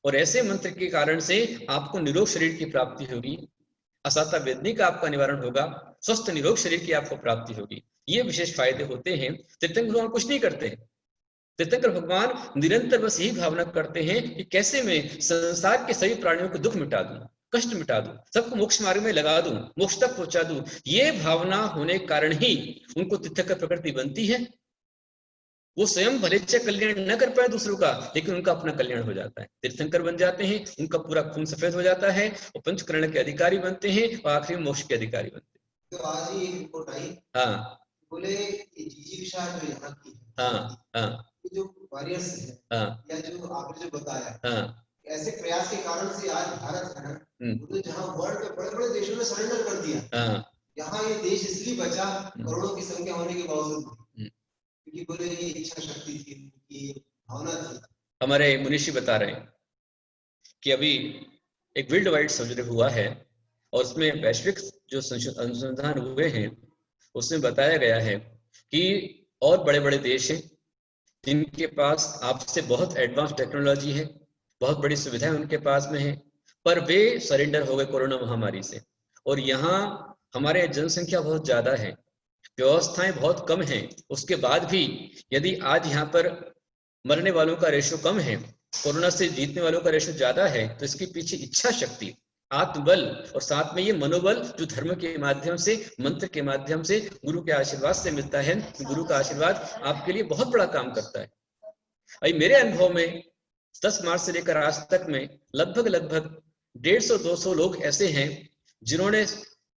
और ऐसे मंत्र के कारण से आपको निरोग शरीर की प्राप्ति होगी, असाता वेदनी का आपका निवारण होगा, स्वस्थ निरोग शरीर की आपको प्राप्ति होगी। ये विशेष फायदे होते हैं। तीर्थंकर भगवान कुछ नहीं करते हैं। तीर्थंकर भगवान निरंतर बस यही भावना करते हैं कि कैसे मैं संसार के सभी प्राणियों को दुख मिटा दूं, कष्ट मिटा दूं, सबको मोक्ष मार्ग में लगा दूं, मोक्ष तक पहुंचा दूं। ये भावना होने के कारण ही उनको तीर्थंकर प्रकृति बनती है। वो स्वयं भले से कल्याण न कर पाए दूसरों का, लेकिन उनका अपना कल्याण हो जाता है। तीर्थंकर बन जाते हैं, उनका पूरा खून सफेद हो जाता है, और पंचकर्ण के अधिकारी बनते हैं और आखिरी में मोक्ष के अधिकारी बनते हैं। तो आज ही एक रिपोर्ट आई, हाँ बोले जीजी विशाल जो यहाँ की है, हाँ हाँ जो वॉरियर्स है, हाँ या जो आपने जो बताया, हाँ ऐसे प्रयास के कारण से आज भारत है ना, तो जहाँ वर्ल्ड में बड़े-बड़े देशों में सरेंडर कर दिया, हाँ यहाँ ये देश इसलिए बचा करोड़ों की संख्या होने के बावजूद, क्योंकि बोले ये इच्छा शक्ति थी, ये भावना थी। हमारे मुनीषी बता रहे हैं कि अभी एक वर्ल्ड वाइड सर्वे हुआ है और उसमें वैश्विक जो अनुसंधान हुए हैं उसमें बताया गया है कि और बड़े बड़े देश हैं जिनके पास आपसे बहुत एडवांस टेक्नोलॉजी है, बहुत बड़ी सुविधाएं उनके पास में है, पर वे सरेंडर हो गए कोरोना महामारी से। और यहाँ हमारे जनसंख्या बहुत ज्यादा है, व्यवस्थाएं बहुत कम हैं, उसके बाद भी यदि आज यहाँ पर मरने वालों का रेशो कम है, कोरोना से जीतने वालों का रेशो ज्यादा है, तो इसके पीछे इच्छा शक्ति, आत्मबल और साथ में ये मनोबल जो धर्म के माध्यम से, मंत्र के माध्यम से, गुरु के आशीर्वाद से मिलता है। गुरु का आशीर्वाद आपके लिए बहुत बड़ा काम करता है। अभी मेरे अनुभव में 10 मार्च से लेकर आज तक में लगभग 150-200 लोग ऐसे हैं जिन्होंने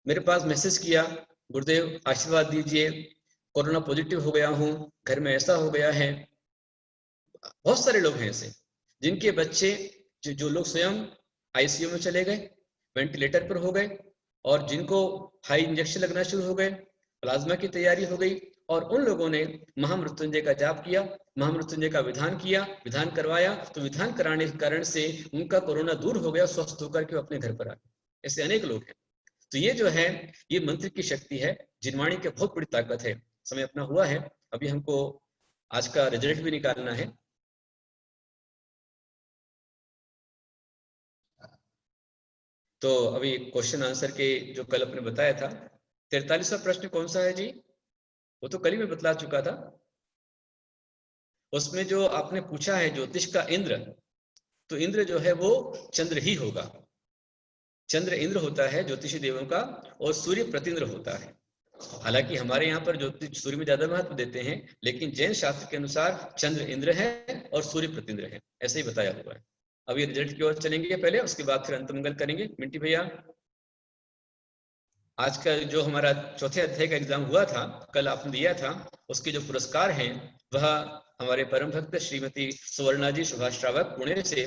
मेरे पास मैसेज किया, गुरुदेव आशीर्वाद दीजिए, कोरोना पॉजिटिव हो गया हूँ, घर में ऐसा हो गया है। बहुत सारे लोग हैं ऐसे जिनके बच्चे जो लोग स्वयं आईसीयू में चले गए, वेंटिलेटर पर हो गए, और जिनको हाई इंजेक्शन लगना शुरू हो गए, प्लाज्मा की तैयारी हो गई, और उन लोगों ने महामृत्युंजय का जाप किया, महामृत्युंजय का विधान किया, विधान करवाया, तो विधान कराने के कारण से उनका कोरोना दूर हो गया, स्वस्थ होकर के अपने घर पर आ गए। ऐसे अनेक लोग हैं। तो ये जो है ये मंत्र की शक्ति है, जिनवाणी की बहुत बड़ी ताकत है। समय अपना हुआ है, अभी हमको आज का रिजल्ट भी निकालना है। तो अभी क्वेश्चन आंसर के जो कल अपने बताया था, 43वां प्रश्न कौन सा है जी? वो तो कल ही मैं बतला चुका था। उसमें जो आपने पूछा है ज्योतिष का इंद्र, तो इंद्र जो है वो चंद्र ही होगा। चंद्र इंद्र होता है ज्योतिषी देवों का, और सूर्य प्रतिंद्र होता है। हालांकि हमारे यहाँ पर ज्योतिष सूर्य में ज्यादा महत्व देते हैं, लेकिन जैन शास्त्र के अनुसार चंद्र इंद्र है और सूर्य प्रतिंद्र है, ऐसे ही बताया हुआ है। अभी रिजल्ट की ओर चलेंगे पहले, उसके बाद फिर अंतमंगल करेंगे। मिंटी भैया, आज का जो हमारा चौथे अध्याय का एग्जाम हुआ था, कल आपने दिया था, उसके जो पुरस्कार हैं वह हमारे परम भक्त श्रीमती सुवर्णा जी सुभाष श्रावक पुणे से,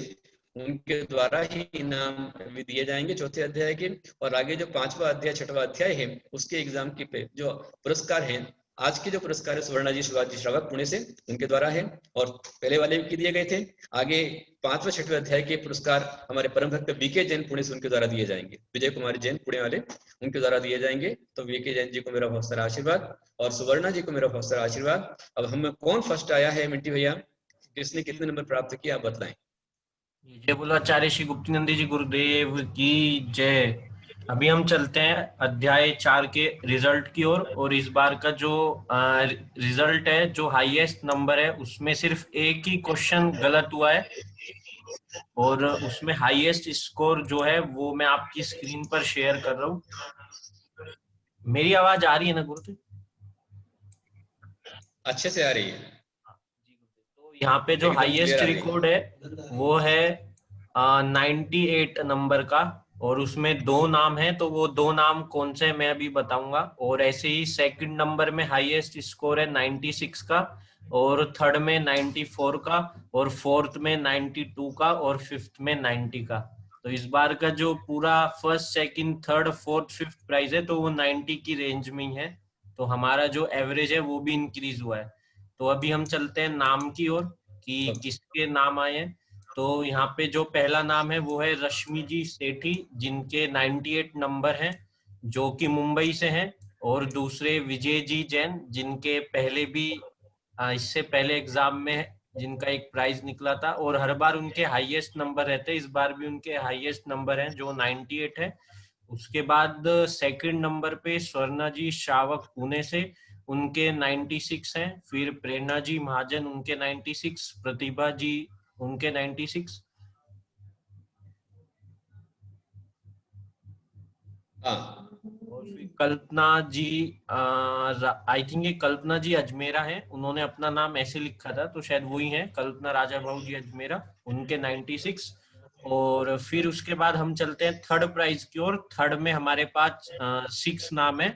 उनके द्वारा ही इनाम भी दिए जाएंगे चौथे अध्याय के। और आगे जो 5वां अध्याय 6वां अध्याय है उसके एग्जाम की जो पुरस्कार हैं, आज के जो पुरस्कार है सुवर्णा जी सुभाष जी श्रावक पुणे से, उनके द्वारा है, और पहले वाले भी दिए गए थे। आगे 5वें 6वें अध्याय के पुरस्कार हमारे परम भक्त बीके जैन पुणे से, उनके द्वारा दिए जाएंगे। विजय कुमारी जैन पुणे वाले, उनके द्वारा दिए जाएंगे। तो बीके जैन जी को मेरा बहुत सारा आशीर्वाद, और सुवर्णा जी को मेरा बहुत सारा आशीर्वाद। अब हम कौन फर्स्ट आया है मिंटी भैया, किसने कितने नंबर प्राप्त किया, आप बतलाएं। जय बोलो आचार्य श्री गुप्तानंद जी गुरुदेव की जय। अभी हम चलते हैं अध्याय 4 के रिजल्ट की ओर। और इस बार का जो रिजल्ट है, जो हाईएस्ट नंबर है, उसमें सिर्फ एक ही क्वेश्चन गलत हुआ है, और उसमें हाईएस्ट स्कोर जो है वो मैं आपकी स्क्रीन पर शेयर कर रहा हूँ। मेरी आवाज आ रही है ना गुरुदेव? अच्छे से आ रही है। तो यहाँ पे जो हाईएस्ट रिकॉर्ड है वो है 98 नंबर का, और उसमें 2 नाम है, तो वो 2 नाम कौन से मैं अभी बताऊंगा। और ऐसे ही सेकंड नंबर में हाईएस्ट स्कोर है 96 का, और थर्ड में 94 का, और फोर्थ में 92 का, और फिफ्थ में 90 का। तो इस बार का जो पूरा first second third fourth fifth prize है, तो वो 90 की रेंज में ही है। तो हमारा जो एवरेज है वो भी इंक्रीज हुआ है। तो अभी हम चलते हैं नाम की ओर कि किसके नाम आए हैं। तो यहाँ पे जो पहला नाम है वो है रश्मि जी सेठी, जिनके 98 नंबर हैं, जो कि मुंबई से हैं। और दूसरे विजय जी जैन, जिनके पहले भी इससे पहले एग्जाम में जिनका एक प्राइज निकला था, और हर बार उनके हाईएस्ट नंबर रहते हैं। इस बार भी उनके हाईएस्ट नंबर हैं जो 98 है। उसके बाद सेकंड नंबर पे स्वर्णा जी शावक पुणे से, उनके 96 हैं। फिर प्रेरणा जी महाजन, उनके 96, प्रतिभा जी उनके 96। और फिर कल्पना जी, आई थिंक ये कल्पना जी अजमेरा है, उन्होंने अपना नाम ऐसे लिखा था तो शायद वही है, कल्पना राजा भाऊ जी अजमेरा, उनके 96। और फिर उसके बाद हम चलते हैं थर्ड प्राइज की ओर। थर्ड में हमारे पास 6 नाम है।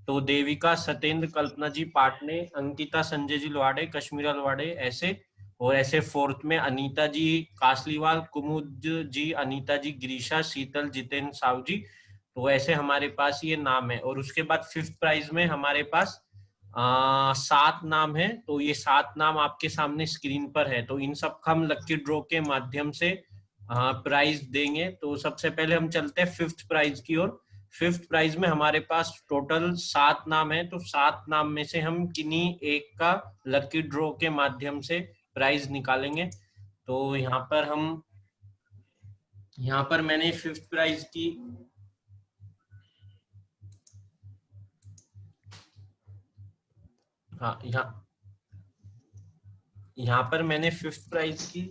तो देविका सत्येंद्र कल्पना जी पाटने, अंकिता संजय जी लोहाड़े, कश्मीरा लोहाड़े, ऐसे। और ऐसे फोर्थ में अनीता जी कासलीवाल, कुमुद जी, अनीता जी गिरीशा, शीतल जितेंद्र साहू जी। तो ऐसे हमारे पास ये नाम है। और उसके बाद फिफ्थ प्राइज में हमारे पास 7 नाम है। तो ये 7 नाम आपके सामने स्क्रीन पर है। तो इन सब हम लकी ड्रॉ के माध्यम से प्राइज देंगे। तो सबसे पहले हम चलते हैं फिफ्थ प्राइज की ओर। फिफ्थ प्राइज में हमारे पास टोटल 7 नाम है। तो 7 नाम में से हम किन्हीं एक का लकी ड्रॉ के माध्यम से प्राइज निकालेंगे। तो यहाँ पर मैंने फिफ्थ प्राइज की यहाँ पर मैंने फिफ्थ प्राइज की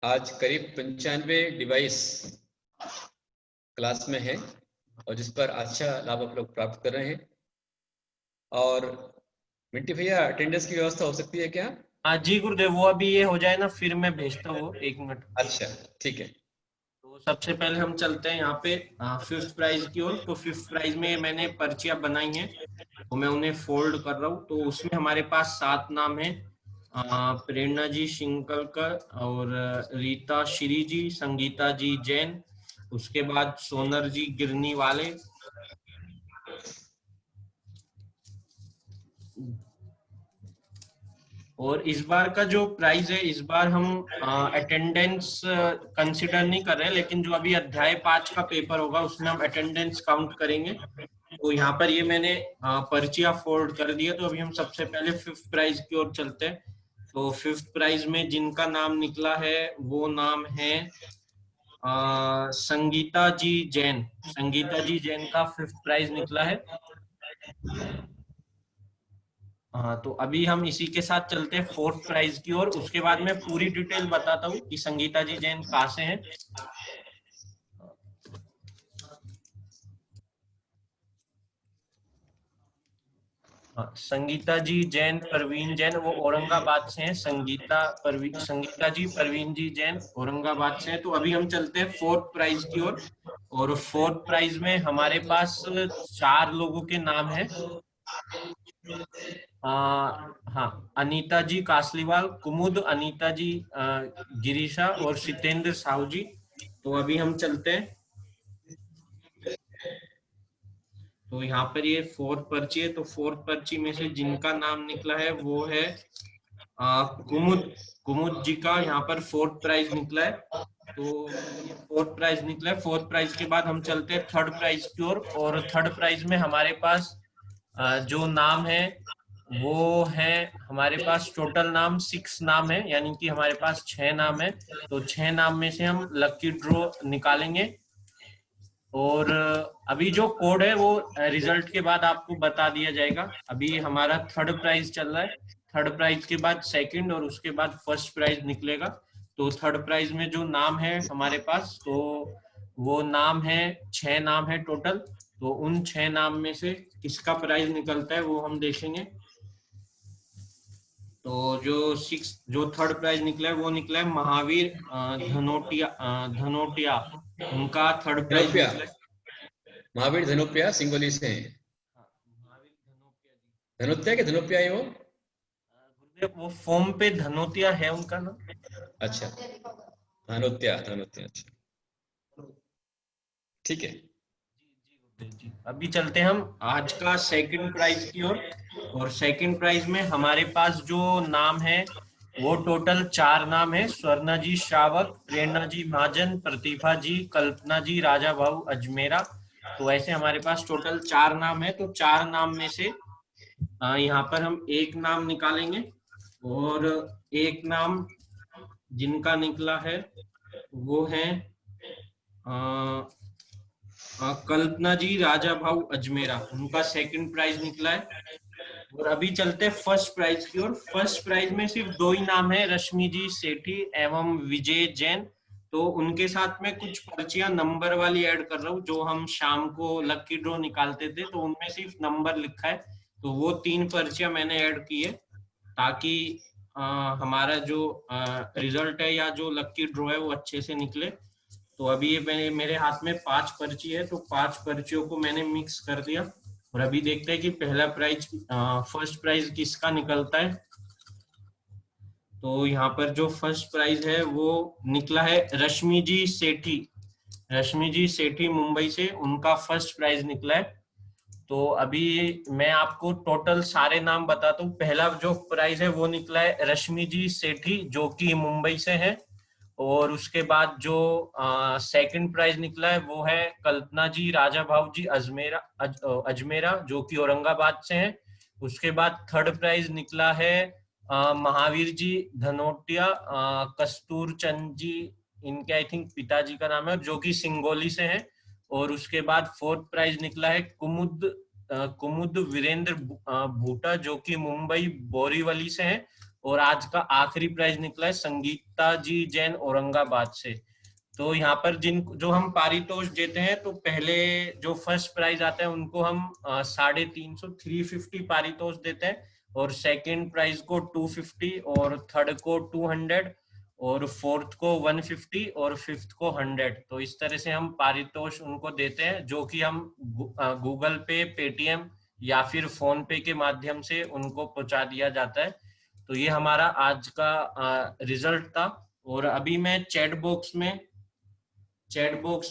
आज करीब 95 डिवाइस क्लास में है और जिस पर अच्छा लाभ आप लोग प्राप्त कर रहे हैं। और मिंटी भैया अटेंडेंस की व्यवस्था हो सकती है क्या? हाँ जी गुरुदेव, वो अभी ये हो जाए ना फिर मैं भेजता हूँ, 1 मिनट। अच्छा ठीक है। तो सबसे पहले हम चलते हैं यहाँ पे फिफ्थ प्राइज की ओर। तो फिफ्थ प्राइज में मैंने पर्चियां बनाई हैं, तो मैं उन्हें फोल्ड कर रहा हूँ। तो उसमें हमारे पास 7 नाम है। प्रेरणा जी शिंकलकर, और रीता श्री जी, संगीता जी जैन, उसके बाद सोनर जी गिरनी वाले, और इस बार का जो प्राइज है, इस बार हम अटेंडेंस कंसिडर नहीं कर रहे हैं, लेकिन जो अभी अध्याय 5 का पेपर होगा उसमें हम अटेंडेंस काउंट करेंगे। तो यहाँ पर ये मैंने पर्चियां फोल्ड कर दी है। तो अभी हम सबसे पहले फिफ्थ प्राइज की ओर चलते हैं। तो फिफ्थ प्राइज में जिनका नाम निकला है वो नाम है संगीता जी जैन। संगीता जी जैन का फिफ्थ प्राइज निकला है। हाँ, तो अभी हम इसी के साथ चलते हैं फोर्थ प्राइज की ओर। उसके बाद मैं पूरी डिटेल बताता हूँ कि संगीता जी जैन कहाँ से हैं। संगीता जी जैन, परवीन जैन, वो औरंगाबाद से हैं। संगीता जी परवीन जी जैन औरंगाबाद से हैं। तो अभी हम चलते हैं फोर्थ प्राइज की ओर। और फोर्थ प्राइज में हमारे पास 4 लोगों के नाम हैं। हाँ, अनीता जी कासलीवाल, कुमुद, अनीता जी गिरीशा, और सितेंद्र साहू जी। तो अभी हम चलते हैं। तो यहाँ पर ये फोर्थ पर्ची है। तो फोर्थ पर्ची में से जिनका नाम निकला है वो है कुमुद जी का यहाँ पर फोर्थ प्राइज निकला है। तो फोर्थ प्राइज निकला है। फोर्थ प्राइज के बाद हम चलते हैं थर्ड प्राइज की ओर। और थर्ड प्राइज में हमारे पास जो नाम है वो है, हमारे पास टोटल नाम 6 नाम है, यानी कि हमारे पास 6 नाम है। तो 6 नाम में से हम लकी ड्रॉ निकालेंगे। और अभी जो कोड है वो रिजल्ट के बाद आपको बता दिया जाएगा। अभी हमारा थर्ड प्राइज चल रहा है। थर्ड प्राइज के बाद सेकंड और उसके बाद फर्स्ट प्राइज निकलेगा। तो थर्ड प्राइज में जो नाम है हमारे पास, तो वो नाम है 6 नाम है टोटल। तो उन 6 नाम में से किसका प्राइज निकलता है वो हम देखेंगे। तो जो थर्ड प्राइज निकला है वो निकला है महावीर धनोटिया, उनका थर्ड प्राइज निकला है। महावीर धनोपिया सिंगोली से हैं। धनोत्या के धनोपिया है वो फॉर्म पे धनोतिया है उनका नाम। अच्छा, धनोत्या। अच्छा ठीक है। अभी चलते हैं हम आज का सेकंड प्राइज की ओर। और सेकंड प्राइज में हमारे पास जो नाम है वो टोटल 4 नाम है। स्वर्णा जी श्रावक, प्रेरणा जी महाजन, प्रतिभा जी, कल्पना जी राजा भाऊ अजमेरा। तो ऐसे हमारे पास टोटल 4 नाम है। तो 4 नाम में से यहाँ पर हम एक नाम निकालेंगे और एक नाम जिनका निकला है वो है कल्पना जी राजा भाऊ अजमेरा, उनका सेकंड प्राइज निकला है। और अभी चलते हैं फर्स्ट प्राइज की ओर। फर्स्ट प्राइज में सिर्फ 2 ही नाम है, रश्मि जी सेठी एवं विजय जैन। तो उनके साथ में कुछ पर्चियां नंबर वाली ऐड कर रहा हूँ, जो हम शाम को लकी ड्रॉ निकालते थे तो उनमें सिर्फ नंबर लिखा है, तो वो 3 पर्चियां मैंने ऐड की है ताकि हमारा जो रिजल्ट है या जो लकी ड्रॉ है वो अच्छे से निकले। तो अभी ये मेरे हाथ में 5 पर्ची है, तो 5 पर्चियों को मैंने मिक्स कर दिया और अभी देखते हैं कि पहला प्राइज फर्स्ट प्राइज किसका निकलता है। तो यहाँ पर जो फर्स्ट प्राइज है वो निकला है रश्मि जी सेठी। रश्मि जी सेठी मुंबई से, उनका फर्स्ट प्राइज निकला है। तो अभी मैं आपको टोटल सारे नाम बताता हूँ। पहला जो प्राइज है वो निकला है रश्मि जी सेठी जो कि मुंबई से है। और उसके बाद जो सेकंड प्राइज निकला है वो है कल्पना जी राजा भाऊ जी अजमेरा जो कि औरंगाबाद से है। उसके बाद थर्ड प्राइज निकला है महावीर जी धनोटिया, कस्तूर चंद जी इनके आई थिंक पिताजी का नाम है, जो कि सिंगोली से है। और उसके बाद फोर्थ प्राइज निकला है कुमुद वीरेंद्र भूटा जो कि मुंबई बोरीवली से है। और आज का आखिरी प्राइज निकला है संगीता जी जैन औरंगाबाद से। तो यहाँ पर जो हम पारितोष देते हैं, तो पहले जो फर्स्ट प्राइज आता है उनको हम 350 350 पारितोष देते हैं, और सेकंड प्राइज को 250 और थर्ड को 200 और फोर्थ को 150 और फिफ्थ को 100। तो इस तरह से हम पारितोष उनको देते हैं, जो कि हम गूगल पे, पेटीएम या फिर फोन पे के माध्यम से उनको पहुंचा दिया जाता है। तो ये हमारा आज का रिजल्ट था। और अभी मैं चैट बॉक्स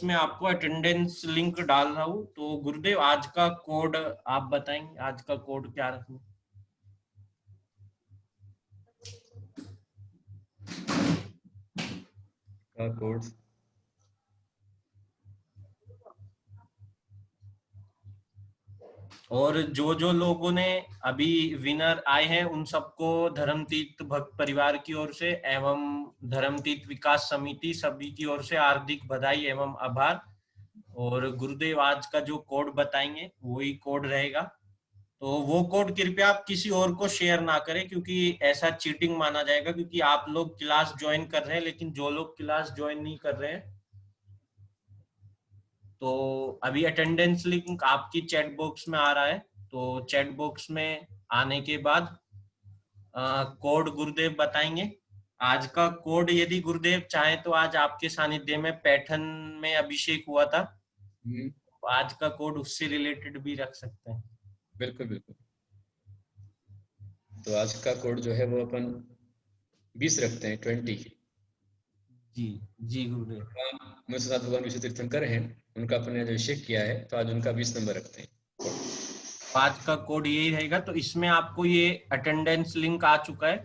में आपको अटेंडेंस लिंक डाल रहा हूँ। तो गुरुदेव आज का कोड आप बताएंगे, आज का कोड क्या रखना? कोड और जो लोगों ने अभी विनर आए हैं उन सबको धर्मतीर्थ भक्त परिवार की ओर से एवं धर्मतीर्थ विकास समिति सभी की ओर से हार्दिक बधाई एवं आभार। और गुरुदेव आज का जो कोड बताएंगे वही कोड रहेगा। तो वो कोड कृपया आप किसी और को शेयर ना करें, क्योंकि ऐसा चीटिंग माना जाएगा, क्योंकि आप लोग क्लास ज्वाइन कर रहे हैं लेकिन जो लोग क्लास ज्वाइन नहीं कर रहे हैं, तो अभी अटेंडेंस लिंक आपकी चैट बॉक्स में आ रहा है। तो चैट बॉक्स में आने के बाद कोड गुरुदेव बताएंगे। आज का कोड यदि गुरुदेव चाहे तो आज आपके सानिध्य में पैठन में अभिषेक हुआ था, तो आज का कोड उससे रिलेटेड भी रख सकते हैं। बिल्कुल बिल्कुल। तो आज का कोड जो है वो अपन 20 रखते हैं, 20। जी गुरुदेव। मुझे साथ भगवान विष्णु तीर्थंकर हैं, उनका अपने जो अभिषेक किया है, तो आज उनका 20 नंबर रखते हैं। आज का कोड यही रहेगा। तो इसमें आपको ये अटेंडेंस लिंक आ चुका है,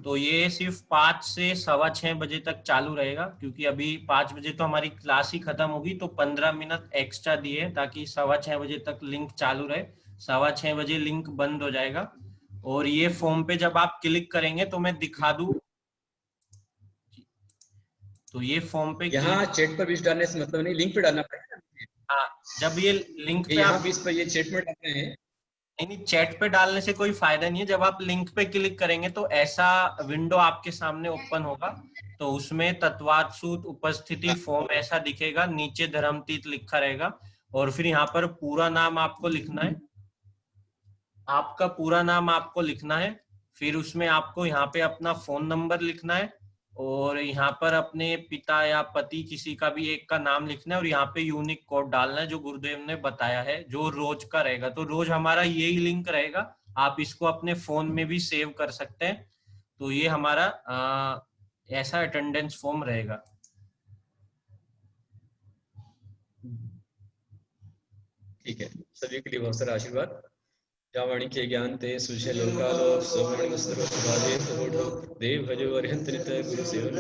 तो ये सिर्फ 5 से 6:15 बजे तक चालू रहेगा, क्योंकि अभी 5 बजे तो हमारी क्लास ही खत्म होगी। तो 15 मिनट एक्स्ट्रा दिए ताकि 6:15 बजे तक लिंक चालू रहे। 6:15 बजे लिंक बंद हो जाएगा। और ये फॉर्म पे जब आप क्लिक करेंगे तो मैं दिखा दूं, तो ये फॉर्म पे यहाँ चैट पर 20 डालने से मतलब नहीं, लिंक पे डालना पड़ेगा। हाँ, जब ये लिंक पे यहाँ 20 पर ये चैट में डालते हैं। नहीं, चैट पे डालने से कोई फायदा नहीं है। जब आप लिंक पे क्लिक करेंगे तो ऐसा विंडो आपके सामने ओपन होगा, तो उसमें तत्वात्सूत उपस्थिति फॉर्म ऐसा दिखेगा, नीचे धर्मतीर्थ लिखा रहेगा। और फिर यहाँ पर पूरा नाम आपको लिखना है, आपका पूरा नाम आपको लिखना है। फिर उसमें आपको यहाँ पे अपना फोन नंबर लिखना है, और यहाँ पर अपने पिता या पति किसी का भी एक का नाम लिखना है, और यहाँ पे यूनिक कोड डालना है जो गुरुदेव ने बताया है, जो रोज का रहेगा। तो रोज हमारा यही लिंक रहेगा, आप इसको अपने फोन में भी सेव कर सकते हैं। तो ये हमारा ऐसा अटेंडेंस फॉर्म रहेगा। ठीक है, सभी के लिए बहुत सारा आशीर्वाद। जावाणी के ज्ञान ते सुझे लोकालो सोमण वस्त्र सुभावे ओढ़ो देव भजो अरिहंत नित गुरु सेवन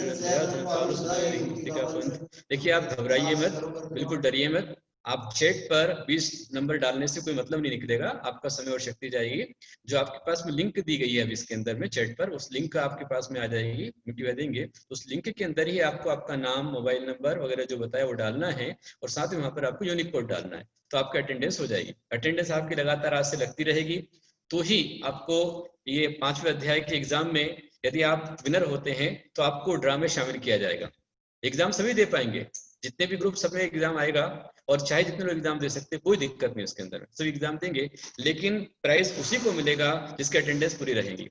मुक्ति का पंथ। देखिए आप घबराइए मत, बिल्कुल डरिए मत। आप चैट पर 20 नंबर डालने से कोई मतलब नहीं निकलेगा, आपका समय और शक्ति जाएगी। जो आपके पास में लिंक दी गई है अब इसके अंदर में चैट पर, उस लिंक आपके पास में आ जाएगी, मिट्टी देंगे तो उस लिंक के अंदर ही आपको आपका नाम, मोबाइल नंबर वगैरह जो बताया वो डालना है, और साथ में वहां पर आपको यूनिक कोड डालना है, तो आपकी अटेंडेंस हो जाएगी। अटेंडेंस आपकी लगातार आज से लगती रहेगी, तो ही आपको ये 5वें अध्याय के एग्जाम में यदि आप विनर होते हैं तो आपको ड्रा में शामिल किया जाएगा। एग्जाम सभी दे पाएंगे, जितने भी ग्रुप सबके एग्जाम आएगा, और चाहे जितने लोग एग्जाम दे सकते हैं, कोई दिक्कत नहीं उसके अंदर, सभी एग्जाम देंगे, लेकिन प्राइज उसी को मिलेगा जिसकी अटेंडेंस पूरी रहेगी,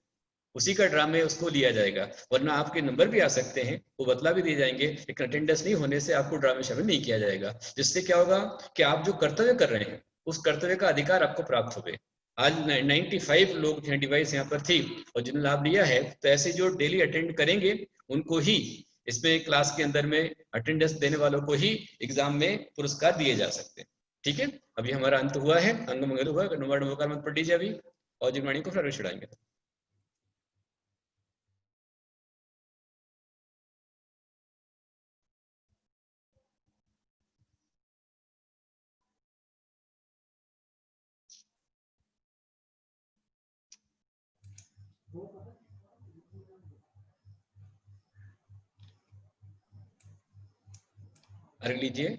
उसी का ड्रा में उसको लिया जाएगा। वरना आपके नंबर भी आ सकते हैं, वो बतला भी दिए जाएंगे, लेकिन अटेंडेंस नहीं होने से आपको ड्रा में शामिल नहीं किया जाएगा। जिससे क्या होगा कि आप जो कर्तव्य कर रहे हैं उस कर्तव्य का अधिकार आपको प्राप्त हो गए। आज 95 लोग हैं डिवाइस यहाँ पर थी, और जिन्होंने लाभ लिया है, तो ऐसे जो डेली अटेंड करेंगे उनको ही इसमें क्लास के अंदर में अटेंडेंस देने वालों को ही एग्जाम में पुरस्कार दिए जा सकते हैं। ठीक है, अभी हमारा अंत हुआ है, अंग मंगल हुआ, नंबर मत पढ़ लीजिए अभी, और जिनवाणी को फिर चढ़ाएंगे। अर्घ लीजिए।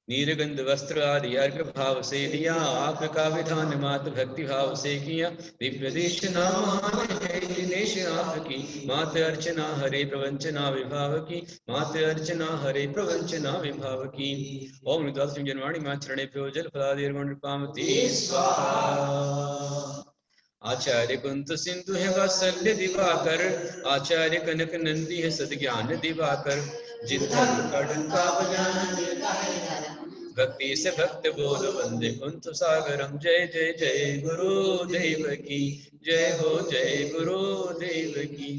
नीरगंध वस्त्र आदि अर्घ भाव से दिया, आपका विधान मात भक्ति भाव से किया। दिव्य देश नाम दिनेश आपकी, मात अर्चना हरे प्रवंचना विभाव की, मात अर्चना हरे प्रवंचना विभाव की। ओम जनवाणी मां चरणेभ्यो जल फलादि स्वाहा। आचार्य कुंत सिंधु है वात्सल्य दिवाकर, आचार्य कनक नंदी है सद्ज्ञान दिवाकर। जिधर का भक्ति से भक्त बोल वंदे कुंत सागरम। जय जय जय गुरुदेव की जय हो, जय गुरुदेव की।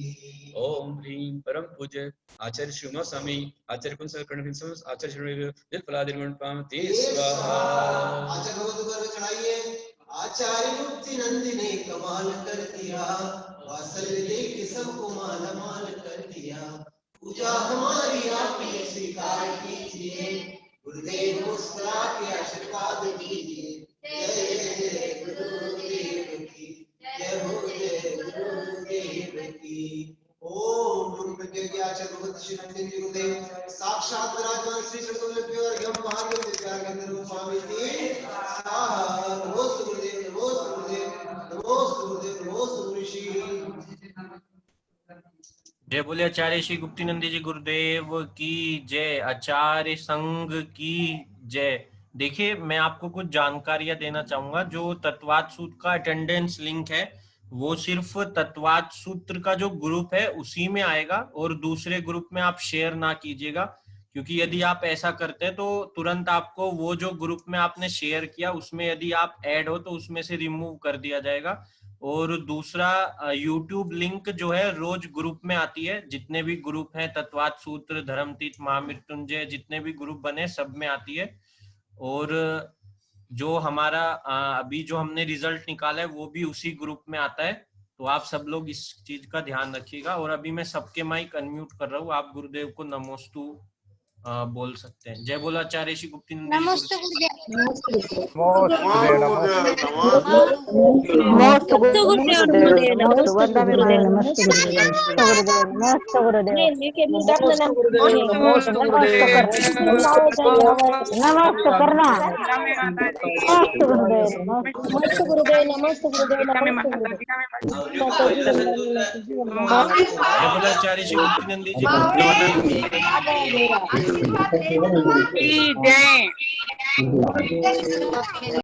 ओम ह्रीं परम पूज्य आचार्य श्रीमा स्वामी आचार्य कुंत आचार्य श्री जल फलादि स्वाहा। आचार्य मुक्ति नंदी ने कमाल कर दिया, वात्सल्य देख सबको माला माल कर दिया। पूजा हमारी आपने स्वीकार कीजिए, गुरुदेव मुस्कुरा के आशीर्वाद दीजिए। जय जय गुरुदेव की जय हो, जय गुरुदेव की। ओम गुरुदेव साक्षात विराजमान श्री स्वामी जय बोले आचार्य श्री गुप्तिनंदी जी गुरुदेव की जय, आचार्य संघ की जय। देखिए, मैं आपको कुछ जानकारियां देना चाहूंगा। जो तत्वाद सूत्र का अटेंडेंस लिंक है वो सिर्फ तत्वाद सूत्र का जो ग्रुप है उसी में आएगा, और दूसरे ग्रुप में आप शेयर ना कीजिएगा, क्योंकि यदि आप ऐसा करते हैं तो तुरंत आपको वो जो ग्रुप में आपने शेयर किया उसमें यदि आप ऐड हो तो उसमें से रिमूव कर दिया जाएगा। और दूसरा, YouTube लिंक जो है रोज ग्रुप में आती है, जितने भी ग्रुप हैं तत्वाद सूत्र, धर्मतीर्थ, महामृत्युंजय, जितने भी ग्रुप बने सब में आती है। और जो हमारा अभी जो हमने रिजल्ट निकाला है वो भी उसी ग्रुप में आता है, तो आप सब लोग इस चीज का ध्यान रखिएगा। और अभी मैं सबके माइक अनम्यूट कर रहा हूँ, आप गुरुदेव को नमोस्तु बोल सकते हैं। जय बोला आचार्य श्री गुप्तिनंदी जी। नमस्ते गुरुदेव। जय।